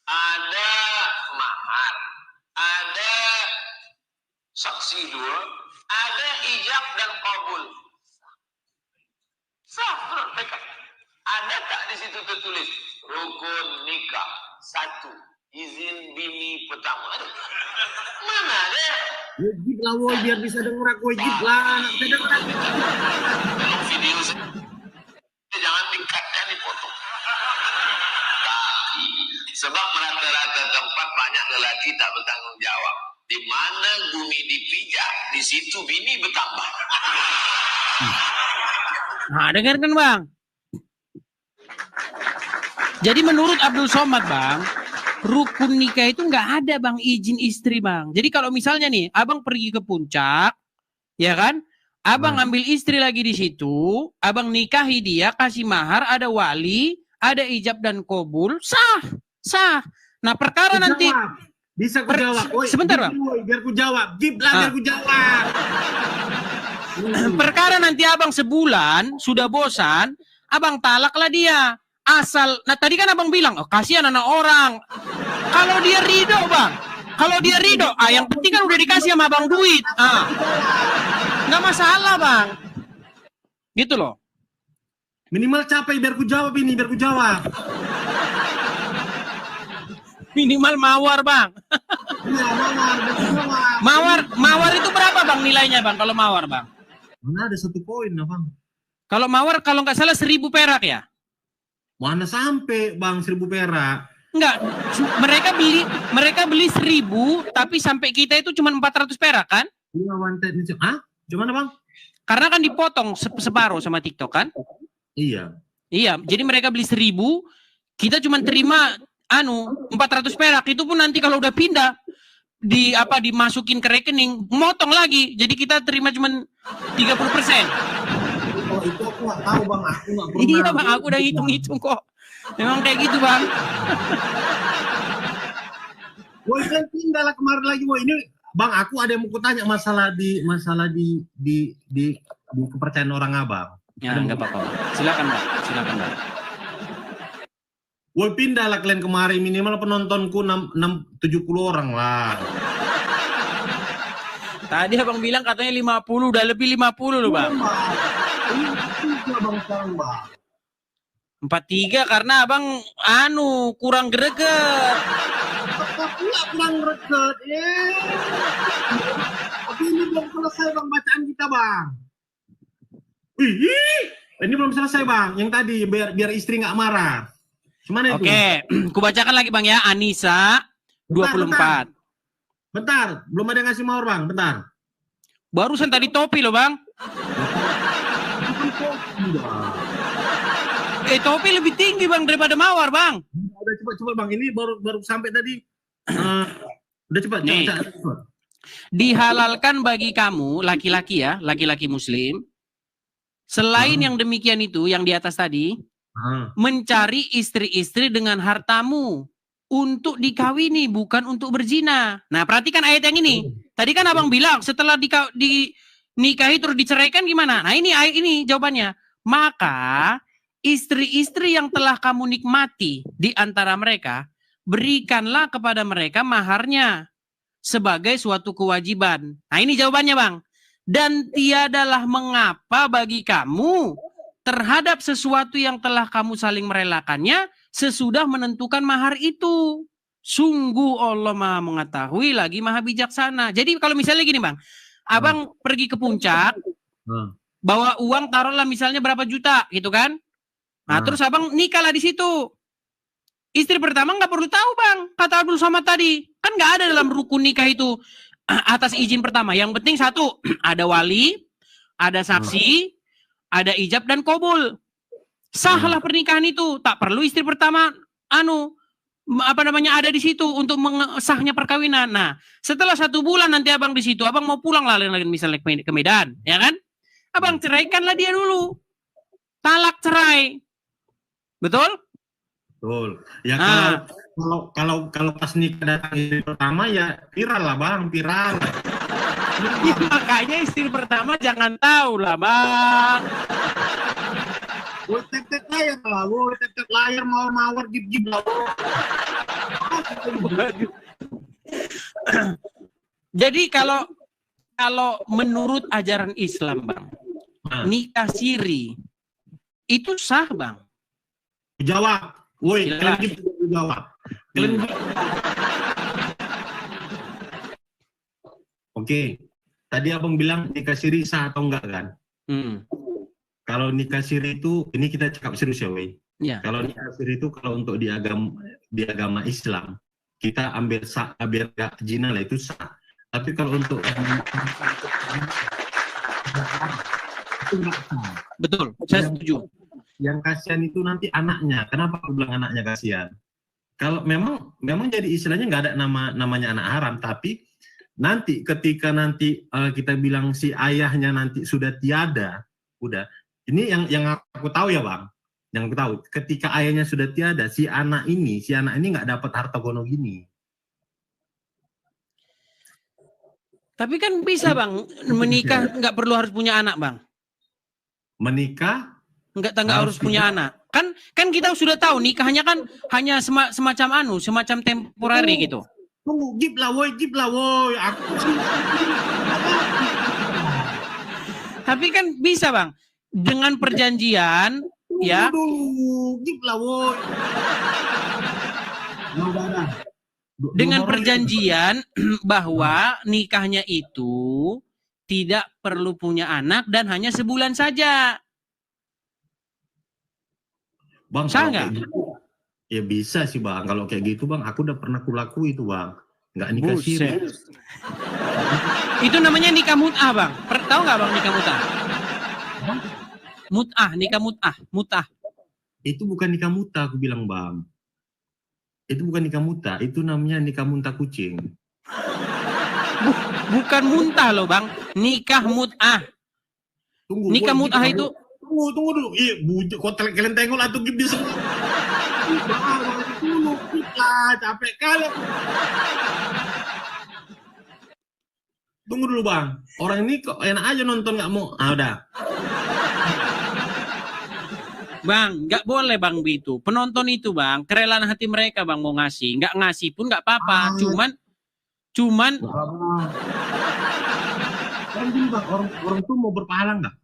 ada mahar, ada saksi dua, ada ijab dan kabul. Sah menurut mereka. Ada tak di situ tertulis rukun nikah 1, izin bini pertama? Mana ada? Wajib lah, woy, biar bisa denger aku, wajib lah. Kalau video saya jangan tingkatkan dipotong. Tapi sebab rata-rata tempat banyak lelaki tak bertanggung jawab. Di mana bumi dipijak, di situ bini bertambah. Nah, dengarkan Bang. Jadi menurut Abdul Somad Bang, rukun nikah itu nggak ada Bang izin istri Bang. Jadi kalau misalnya nih, Abang pergi ke puncak, ya kan? Abang ambil istri lagi di situ, Abang nikahi dia, kasih mahar, ada wali, ada ijab dan kabul, sah. Nah perkara nanti Bisa ku jawab. Woy, sebentar Bang. Woy, biar ku jawab. Gip lah, biar ku jawab. Perkara nanti Abang sebulan sudah bosan, Abang talaklah dia. Asal, nah tadi kan Abang bilang, oh kasihan anak orang. Kalau dia ridho Bang, yang penting kan udah dikasih sama Abang duit. Nggak masalah Bang. Gitu loh. Minimal capek biar ku jawab ini, biar ku jawab. Minimal mawar Bang. Iya, mawar. Mawar itu berapa Bang nilainya Bang kalau mawar Bang? Mana ada 1 poin, Bang? Kalau mawar kalau nggak salah 1.000 perak ya? Mana sampai Bang 1.000 perak? Enggak, mereka beli 1.000 tapi sampai kita itu cuma 400 perak kan? Iya, wanted. Gimana Bang? Karena kan dipotong separuh sama TikTok kan? Iya. Iya, jadi mereka beli 1.000, kita cuma terima 400 perak. Itu pun nanti kalau udah pindah dimasukin ke rekening, motong lagi. Jadi kita terima cuma 30%. Oh, itu aku nggak tahu Bang, aku nggak pernah. Iya Bang, aku udah hitung-hitung kok. Memang kayak gitu Bang. Woi, kan tinggal kemarin lagi. Woi, ini Bang, aku ada yang mau tanya masalah di kepercayaan orang Abang. Ya, enggak apa-apa. Silakan Bang. Woi, pindah lah kalian kemarin, minimal penontonku 70 orang lah. Tadi Abang bilang katanya 50, udah lebih 50 loh Bang. Ini Bang sekarang, Bang. 43 karena Abang kurang greget. Aku nggak kurang greget. Tapi ini belum selesai Bang bacaan kita Bang. Ini belum selesai Bang. Yang tadi biar istri nggak marah. Gimana itu? Oke, kubacakan lagi Bang ya. Anissa 24. Bentar, belum ada yang ngasih mawar Bang, bentar. Barusan tadi topi loh Bang. Topi lebih tinggi Bang daripada mawar Bang. Udah cepat Bang, ini baru sampai tadi. Udah cepat. Dihalalkan bagi kamu laki-laki ya, laki-laki muslim. Selain yang demikian itu, yang di atas tadi, mencari istri-istri dengan hartamu untuk dikawini, bukan untuk berzina. Nah, perhatikan ayat yang ini. Tadi kan Abang bilang setelah nikahi terus diceraikan gimana? Nah ini jawabannya. Maka istri-istri yang telah kamu nikmati di antara mereka, berikanlah kepada mereka maharnya sebagai suatu kewajiban. Nah ini jawabannya Bang. Dan tiadalah mengapa bagi kamu terhadap sesuatu yang telah kamu saling merelakannya sesudah menentukan mahar itu. Sungguh Allah Maha mengetahui lagi Maha bijaksana. Jadi kalau misalnya gini Bang, Abang pergi ke puncak, bawa uang taruhlah misalnya berapa juta gitu kan. Nah terus Abang nikahlah di situ. Istri pertama nggak perlu tahu Bang, kata Abdul Somad tadi. Kan nggak ada dalam rukun nikah itu atas izin pertama. Yang penting satu, ada wali, ada saksi, ada ijab dan qabul. Sahlah pernikahan itu, tak perlu istri pertama ada di situ untuk sahnya perkawinan. Nah, setelah 1 bulan nanti Abang di situ, Abang mau pulang lah misalnya ke Medan, ya kan? Abang ceraikanlah dia dulu. Talak cerai. Betul? Betul. Ya kalau pas nikah datang istri pertama ya viral lah Bang, viral. Ya, makanya istri pertama jangan tahu lah Bang. Tek-tek layar lah, tek-tek layar mawar-mawar gib-gib lah. Jadi kalau menurut ajaran Islam Bang, nikah siri itu sah Bang. Jawab. Woi, kalian gitu jawab. Oke. Tadi Abang bilang nikah siri sah atau enggak kan? Kalau nikah siri itu, ini kita cakap serius ya, Wei. Ya. Kalau nikah siri itu kalau untuk di agama Islam, kita ambil sah, biar gak zina lah itu sah. Tapi kalau untuk betul, saya setuju. Yang kasihan itu nanti anaknya. Kenapa aku bilang anaknya kasihan? Kalau memang jadi istilahnya nggak ada namanya anak haram, tapi nanti ketika kita bilang si ayahnya nanti sudah tiada, udah. Ini yang aku tahu ya Bang. Yang aku tahu, ketika ayahnya sudah tiada, si anak ini nggak dapat harta gono gini. Tapi kan bisa Bang, menikah nggak perlu harus punya anak Bang. Menikah nggak harus punya anak. Kan kita sudah tahu nikahnya kan hanya semacam temporary gitu. Tunggu, gip lah woi. Tapi kan bisa Bang, dengan perjanjian ya. Gip lah woi. Dengan perjanjian bahwa nikahnya itu tidak perlu punya anak dan hanya sebulan saja. Bang, sah nggak? Gitu, ya bisa sih Bang. Kalau kayak gitu Bang, aku udah pernah kulaku itu Bang. Nggak nikah siri. Itu namanya nikah mut'ah Bang. Tahu nggak Bang nikah mut'ah? Nikah mut'ah. Itu bukan nikah mut'ah, aku bilang Bang. Itu bukan nikah mut'ah, itu namanya nikah muntah kucing. Bukan muntah loh Bang, nikah mut'ah. Nikah mut'ah itu Tunggu dulu. Kalian tengok lah tuh gip semua. Tunggu kita capek kali. Tunggu dulu Bang. Orang ini kok enak aja nonton nggak mau. Udah. Bang, nggak boleh Bang itu. Penonton itu Bang, kerelaan hati mereka Bang mau ngasih. Nggak ngasih pun nggak apa-apa. Cuman. Orang tuh mau berpahala nggak?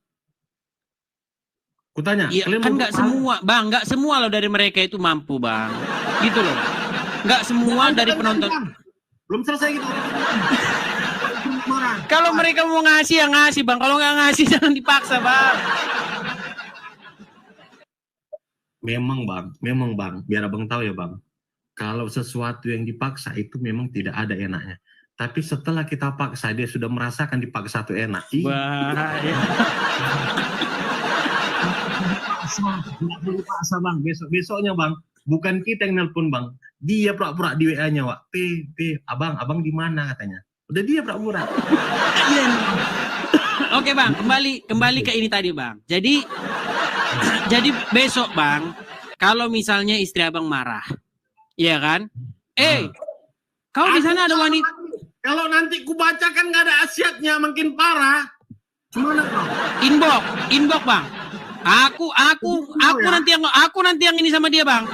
Kutanya, ya, kan nggak semua, Bang, nggak semua loh dari mereka itu mampu, Bang. Gitu loh. Nggak semua dari penonton. Belum selesai gitu. Kalau mereka mau ngasih ya ngasih, Bang. Kalau nggak ngasih jangan dipaksa, Bang. Memang Bang. Biar Abang tahu ya, Bang. Kalau sesuatu yang dipaksa itu memang tidak ada enaknya. Tapi setelah kita paksa, dia sudah merasakan dipaksa itu enak. Bahaya. Nggak perlu paksa Bang, besoknya Bang, bukan kita yang nelpon Bang, dia pura-pura di WA-nya Wak, abang di mana katanya, udah dia pura-pura. Oke Bang, kembali ke ini tadi Bang. Jadi besok Bang, kalau misalnya istri Abang marah, ya kan? Kau di sana ada wanita. Kalau nanti ku bacakan nggak ada asiatnya makin parah. Gimana bang? Inbox bang. Aku nanti yang ini sama dia bang.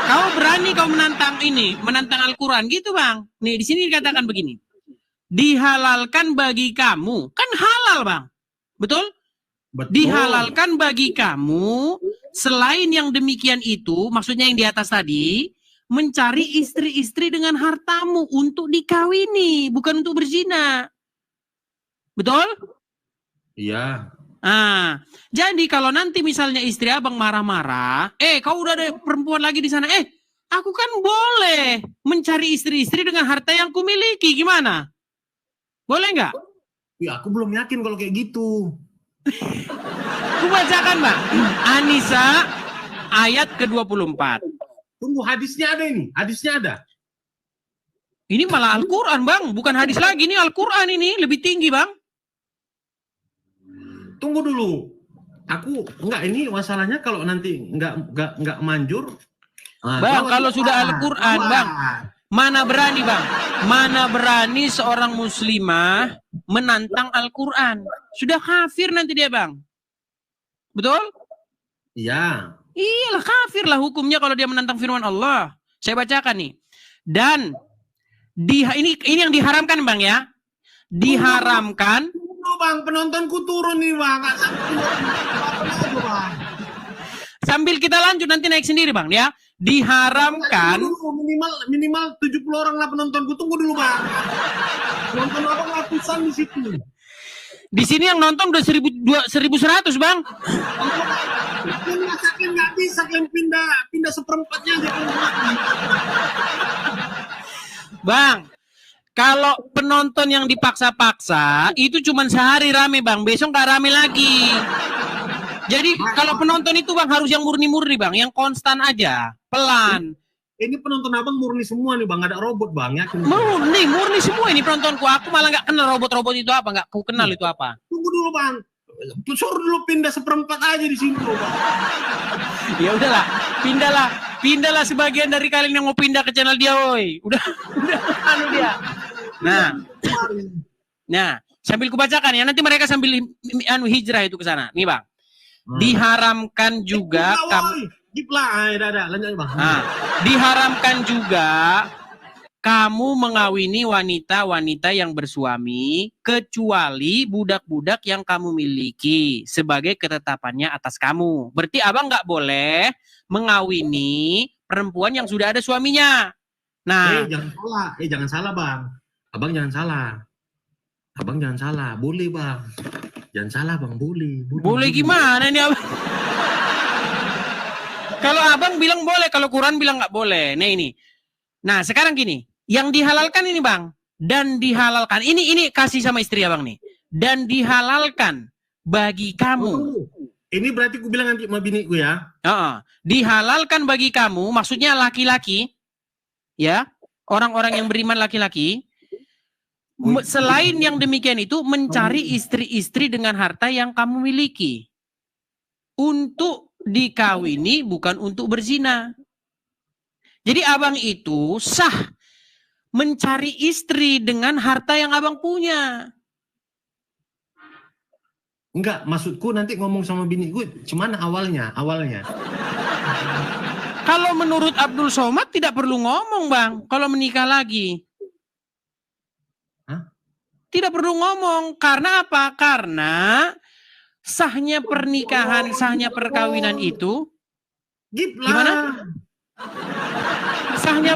Kau berani kau menantang Al-Quran gitu bang. Nih di sini dikatakan begini. Dihalalkan bagi kamu, kan halal bang, betul? Betul. Dihalalkan bagi kamu selain yang demikian itu, maksudnya yang di atas tadi, mencari istri-istri dengan hartamu untuk dikawini, bukan untuk berzina. Betul? Iya. Ah, jadi kalau nanti misalnya istri abang marah-marah, kau udah ada perempuan lagi di sana, aku kan boleh mencari istri-istri dengan harta yang kumiliki, gimana? Boleh nggak? Ya aku belum yakin kalau kayak gitu. Ku bacakan bang, An-Nisa ayat ke-24. Tunggu, hadisnya ada ini, hadisnya ada. Ini malah Al-Quran bang, bukan hadis lagi, ini Al-Quran ini, lebih tinggi bang. Tunggu dulu, aku ini masalahnya kalau nanti nggak manjur. Bang, kalau sudah Al-Quran bang, mana berani seorang muslimah menantang Al-Quran, sudah kafir nanti dia bang, betul? Iya. Iyalah kafir lah hukumnya kalau dia menantang firman Allah. Saya bacakan nih, dan ini yang diharamkan bang ya, diharamkan. Bang, penontonku turun nih bang. Sambil kita lanjut nanti naik sendiri bang ya. Diharamkan minimal 70 orang lah penontonku. Tunggu dulu bang. Nonton abang ratusan di situ. Di sini yang nonton udah 1.100 bang. Kalian nggak bisa, kalian pindah seperempatnya aja. Bang, kalau penonton yang dipaksa-paksa itu cuma sehari rame bang, besok nggak rame lagi. Jadi kalau penonton itu bang harus yang murni-murni bang, yang konstan aja, pelan. Ini penonton abang murni semua nih bang, ada robot bang ya. Murni semua ini penontonku. Aku malah nggak kenal robot-robot itu apa, nggak ku kenal itu apa. Tunggu dulu bang, suruh dulu pindah seperempat aja di sini bang. Ya udahlah, pindahlah sebagian dari kalian yang mau pindah ke channel dia, woi. Udah anu dia. Nah, sambil kubacakan ya, nanti mereka sambil hijrah itu ke sana. Nih bang, diharamkan juga diharamkan juga kamu mengawini wanita-wanita yang bersuami kecuali budak-budak yang kamu miliki sebagai ketetapannya atas kamu. Berarti abang nggak boleh mengawini perempuan yang sudah ada suaminya. Nah, jangan salah bang. Abang jangan salah. Boleh bang. Jangan salah bang, boleh. Boleh gimana ini abang? Kalau abang bilang boleh, kalau Quran bilang nggak boleh. Nah ini. Nah sekarang gini, yang dihalalkan ini bang, dan dihalalkan ini kasih sama istri abang nih, dan dihalalkan bagi kamu. Ini berarti ku bilang nanti sama biniku ya. Dihalalkan bagi kamu, maksudnya laki-laki, ya, orang-orang yang beriman laki-laki. Selain yang demikian itu, mencari istri-istri dengan harta yang kamu miliki untuk dikawini, bukan untuk berzina. Jadi abang itu sah mencari istri dengan harta yang abang punya. Enggak, maksudku nanti ngomong sama bini gue, cuman awalnya. Kalau menurut Abdul Somad tidak perlu ngomong bang, kalau menikah lagi. Tidak perlu ngomong, karena apa? Karena sahnya pernikahan, sahnya perkawinan itu, gimana?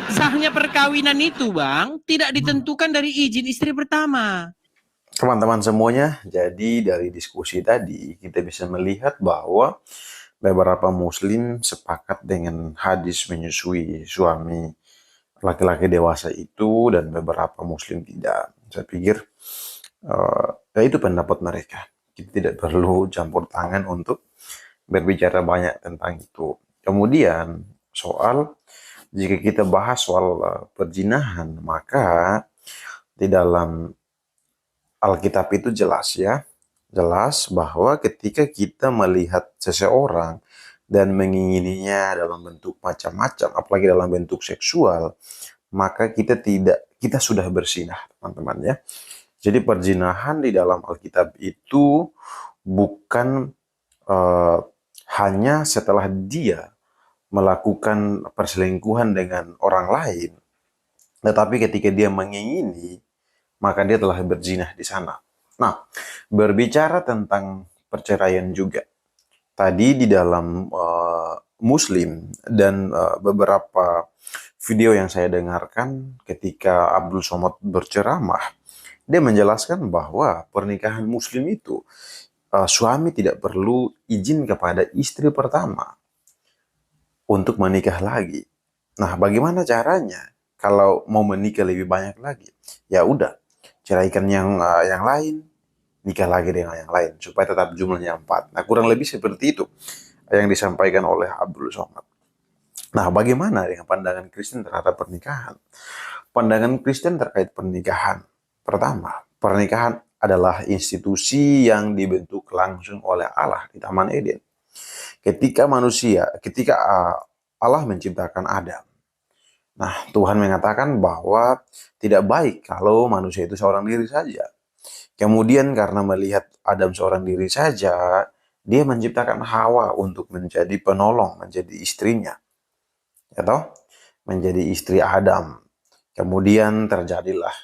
Sahnya perkawinan itu bang, tidak ditentukan dari izin istri pertama. Teman-teman semuanya, jadi dari diskusi tadi kita bisa melihat bahwa beberapa muslim sepakat dengan hadis menyusui suami laki-laki dewasa itu dan beberapa muslim tidak. Saya pikir itu pendapat mereka. Kita tidak perlu campur tangan untuk berbicara banyak tentang itu. Kemudian soal jika kita bahas soal perzinahan, maka di dalam Alkitab itu jelas ya. Jelas bahwa ketika kita melihat seseorang dan mengingininya dalam bentuk macam-macam, apalagi dalam bentuk seksual, maka kita sudah berzinah, teman-teman ya. Jadi perzinahan di dalam Alkitab itu bukan hanya setelah dia melakukan perselingkuhan dengan orang lain, tetapi ketika dia mengingini, maka dia telah berzina di sana. Nah, berbicara tentang perceraian juga. Tadi di dalam Muslim dan beberapa video yang saya dengarkan ketika Abdul Somad berceramah, dia menjelaskan bahwa pernikahan Muslim itu suami tidak perlu izin kepada istri pertama untuk menikah lagi. Nah, bagaimana caranya? Kalau mau menikah lebih banyak lagi, ya udah ceraikan yang lain, nikah lagi dengan yang lain supaya tetap jumlahnya 4. Nah, kurang lebih seperti itu yang disampaikan oleh Abdul Somad. Nah, bagaimana dengan pandangan Kristen terhadap pernikahan? Pandangan Kristen terkait pernikahan. Pertama, pernikahan adalah institusi yang dibentuk langsung oleh Allah di Taman Eden. Ketika Allah menciptakan Adam, nah Tuhan mengatakan bahwa tidak baik kalau manusia itu seorang diri saja. Kemudian karena melihat Adam seorang diri saja, dia menciptakan Hawa untuk menjadi penolong, menjadi istrinya. Ya toh? Menjadi istri Adam. Kemudian terjadilah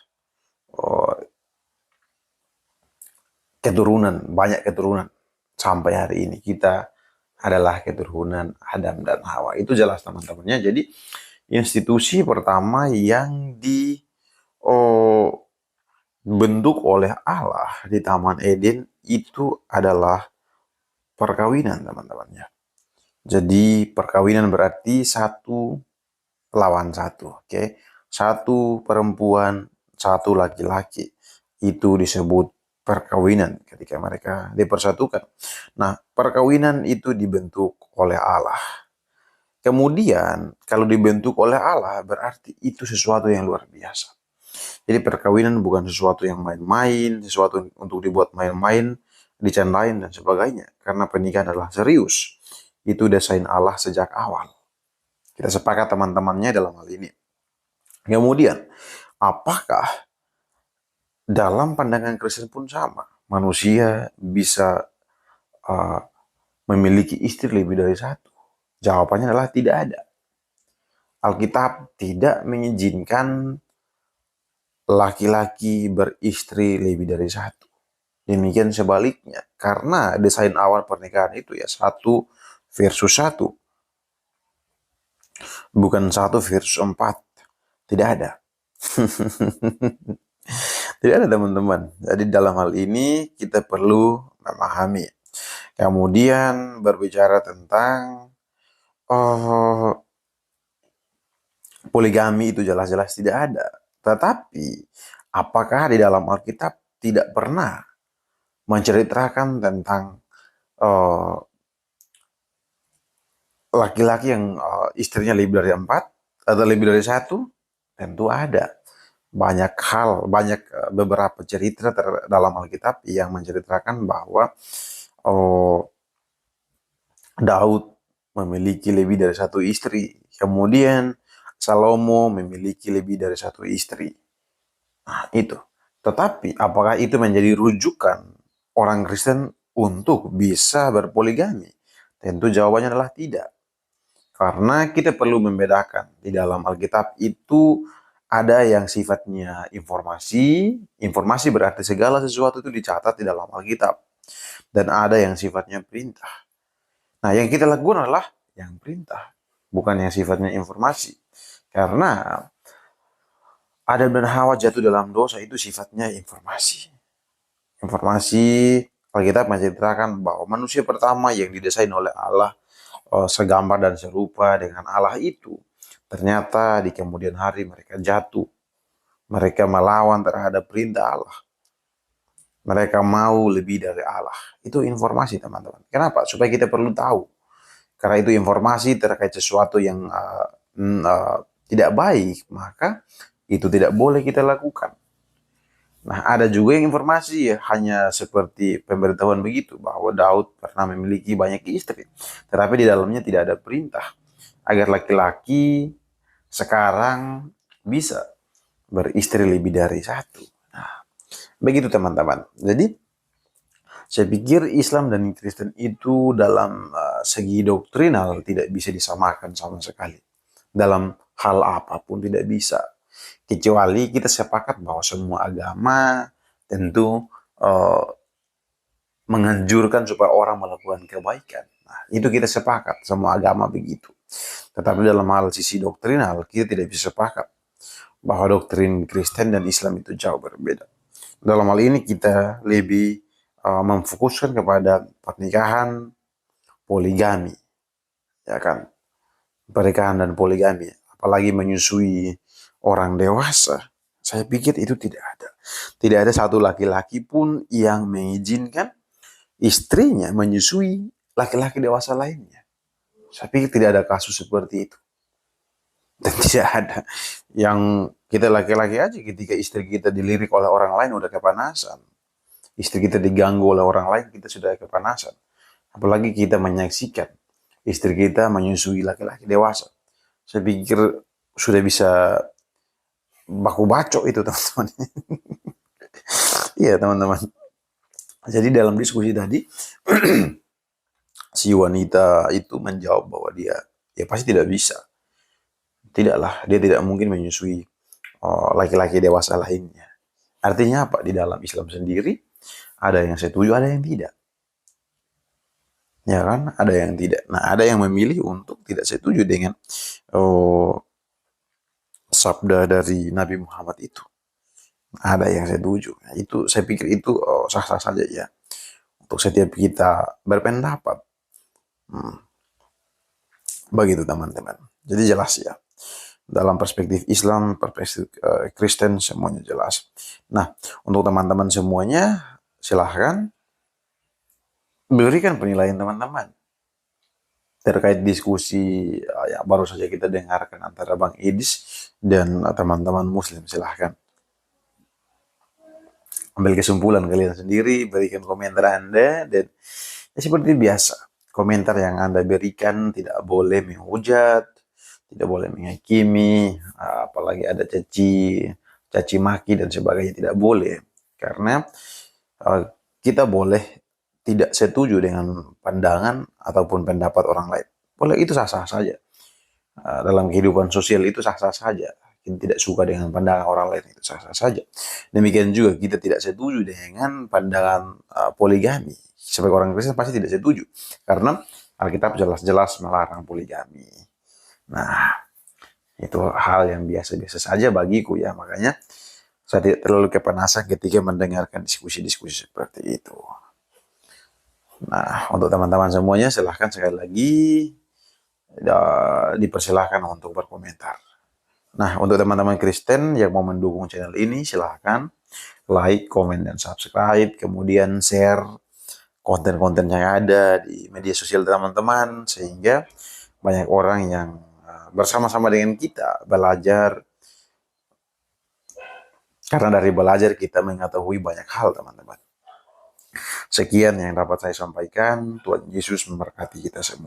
keturunan, banyak keturunan. Sampai hari ini kita adalah keturunan Adam dan Hawa. Itu jelas teman-temannya. Jadi institusi pertama yang dibentuk oleh Allah di Taman Eden itu adalah perkawinan teman-temannya. Jadi perkawinan berarti satu lawan satu. Oke? Satu perempuan, satu laki-laki. Itu disebut perkawinan ketika mereka dipersatukan. Nah, perkawinan itu dibentuk oleh Allah. Kemudian, kalau dibentuk oleh Allah, berarti itu sesuatu yang luar biasa. Jadi perkawinan bukan sesuatu yang main-main, sesuatu untuk dibuat main-main, dicandain dan sebagainya. Karena pernikahan adalah serius. Itu desain Allah sejak awal. Kita sepakat teman-temannya dalam hal ini. Kemudian, apakah dalam pandangan Kristen pun sama? Manusia bisa memiliki istri lebih dari satu? Jawabannya adalah tidak ada. Alkitab tidak mengizinkan laki-laki beristri lebih dari satu. Demikian sebaliknya. Karena desain awal pernikahan itu ya 1 versus 1. Bukan 1 versus 4. Tidak ada. Tidak ada teman-teman. Jadi dalam hal ini kita perlu memahami. Kemudian berbicara tentang poligami itu jelas-jelas tidak ada. Tetapi apakah di dalam Alkitab tidak pernah menceritakan tentang laki-laki yang istrinya lebih dari 4 atau lebih dari 1? Tentu ada. Banyak hal, beberapa cerita dalam Alkitab yang menceritakan bahwa Daud memiliki lebih dari 1 istri. Kemudian Salomo memiliki lebih dari 1 istri. Nah, itu. Tetapi apakah itu menjadi rujukan orang Kristen untuk bisa berpoligami? Tentu jawabannya adalah tidak. Karena kita perlu membedakan di dalam Alkitab itu ada yang sifatnya informasi. Informasi berarti segala sesuatu itu dicatat di dalam Alkitab. Dan ada yang sifatnya perintah. Nah, yang kita lakukan adalah yang perintah, bukan yang sifatnya informasi. Karena Adam dan Hawa jatuh dalam dosa itu sifatnya informasi. Informasi Alkitab menceritakan bahwa manusia pertama yang didesain oleh Allah segambar dan serupa dengan Allah itu, ternyata di kemudian hari mereka jatuh. Mereka melawan terhadap perintah Allah. Mereka mau lebih dari Allah. Itu informasi teman-teman. Kenapa? Supaya kita perlu tahu. Karena itu informasi terkait sesuatu yang tidak baik, maka itu tidak boleh kita lakukan. Nah, ada juga yang informasi ya, hanya seperti pemberitahuan begitu, bahwa Daud pernah memiliki banyak istri. Tetapi di dalamnya tidak ada perintah agar laki-laki sekarang bisa beristri lebih dari 1. Nah, Begitu teman-teman. Jadi saya pikir Islam dan Kristen itu dalam segi doktrinal tidak bisa disamakan sama sekali. Dalam hal apapun tidak bisa. Kecuali kita sepakat bahwa semua agama tentu menganjurkan supaya orang melakukan kebaikan. Nah, itu kita sepakat, semua agama begitu. Tetapi dalam hal sisi doktrinal, kita tidak bisa sepakat bahwa doktrin Kristen dan Islam itu jauh berbeda. Dalam hal ini kita lebih memfokuskan kepada pernikahan poligami, ya kan? Pernikahan dan poligami, apalagi menyusui orang dewasa. Saya pikir itu tidak ada. Tidak ada satu laki-laki pun yang mengizinkan istrinya menyusui laki-laki dewasa lainnya. Saya pikir tidak ada kasus seperti itu. Dan tidak ada yang kita laki-laki aja ketika istri kita dilirik oleh orang lain udah kepanasan. Istri kita diganggu oleh orang lain kita sudah kepanasan. Apalagi kita menyaksikan istri kita menyusui laki-laki dewasa. Saya pikir sudah bisa baku bacok itu teman-teman. Iya teman-teman. Jadi dalam diskusi tadi si wanita itu menjawab bahwa dia ya pasti tidak bisa. Tidaklah, dia tidak mungkin menyusui laki-laki dewasa lainnya. Artinya apa? Di dalam Islam sendiri ada yang setuju, ada yang tidak. Ya kan? Ada yang tidak. Nah, ada yang memilih untuk tidak setuju dengan sabda dari Nabi Muhammad itu. Ada yang setuju. Nah, itu saya pikir itu sah-sah saja ya. Untuk setiap kita berpendapat. Begitu teman-teman. Jadi jelas ya. Dalam perspektif Islam, perspektif Kristen, semuanya jelas. Nah, untuk teman-teman semuanya, silahkan berikan penilaian teman-teman terkait diskusi yang baru saja kita dengarkan antara Bang Idis dan teman-teman Muslim. Silahkan ambil kesimpulan kalian sendiri, berikan komentar Anda, dan ya, seperti biasa, komentar yang Anda berikan tidak boleh menghujat, tidak boleh menghakimi, apalagi ada caci maki dan sebagainya, tidak boleh. Karena kita boleh tidak setuju dengan pandangan ataupun pendapat orang lain. Boleh, itu sah-sah saja. Dalam kehidupan sosial itu sah-sah saja. Kita tidak suka dengan pandangan orang lain, itu sah-sah saja. Demikian juga kita tidak setuju dengan pandangan poligami. Sebagai orang Kristen pasti tidak setuju. Karena Alkitab jelas-jelas melarang poligami. Nah, itu hal yang biasa-biasa saja bagiku ya. Makanya saya tidak terlalu kepanasan ketika mendengarkan diskusi-diskusi seperti itu. Nah, untuk teman-teman semuanya silahkan sekali lagi dipersilahkan untuk berkomentar. Nah, untuk teman-teman Kristen yang mau mendukung channel ini silahkan like, komen, dan subscribe. Kemudian share konten-konten yang ada di media sosial teman-teman sehingga banyak orang yang bersama-sama dengan kita belajar, karena dari belajar kita mengetahui banyak hal teman-teman. Sekian yang dapat saya sampaikan. Tuhan Yesus memberkati kita semua.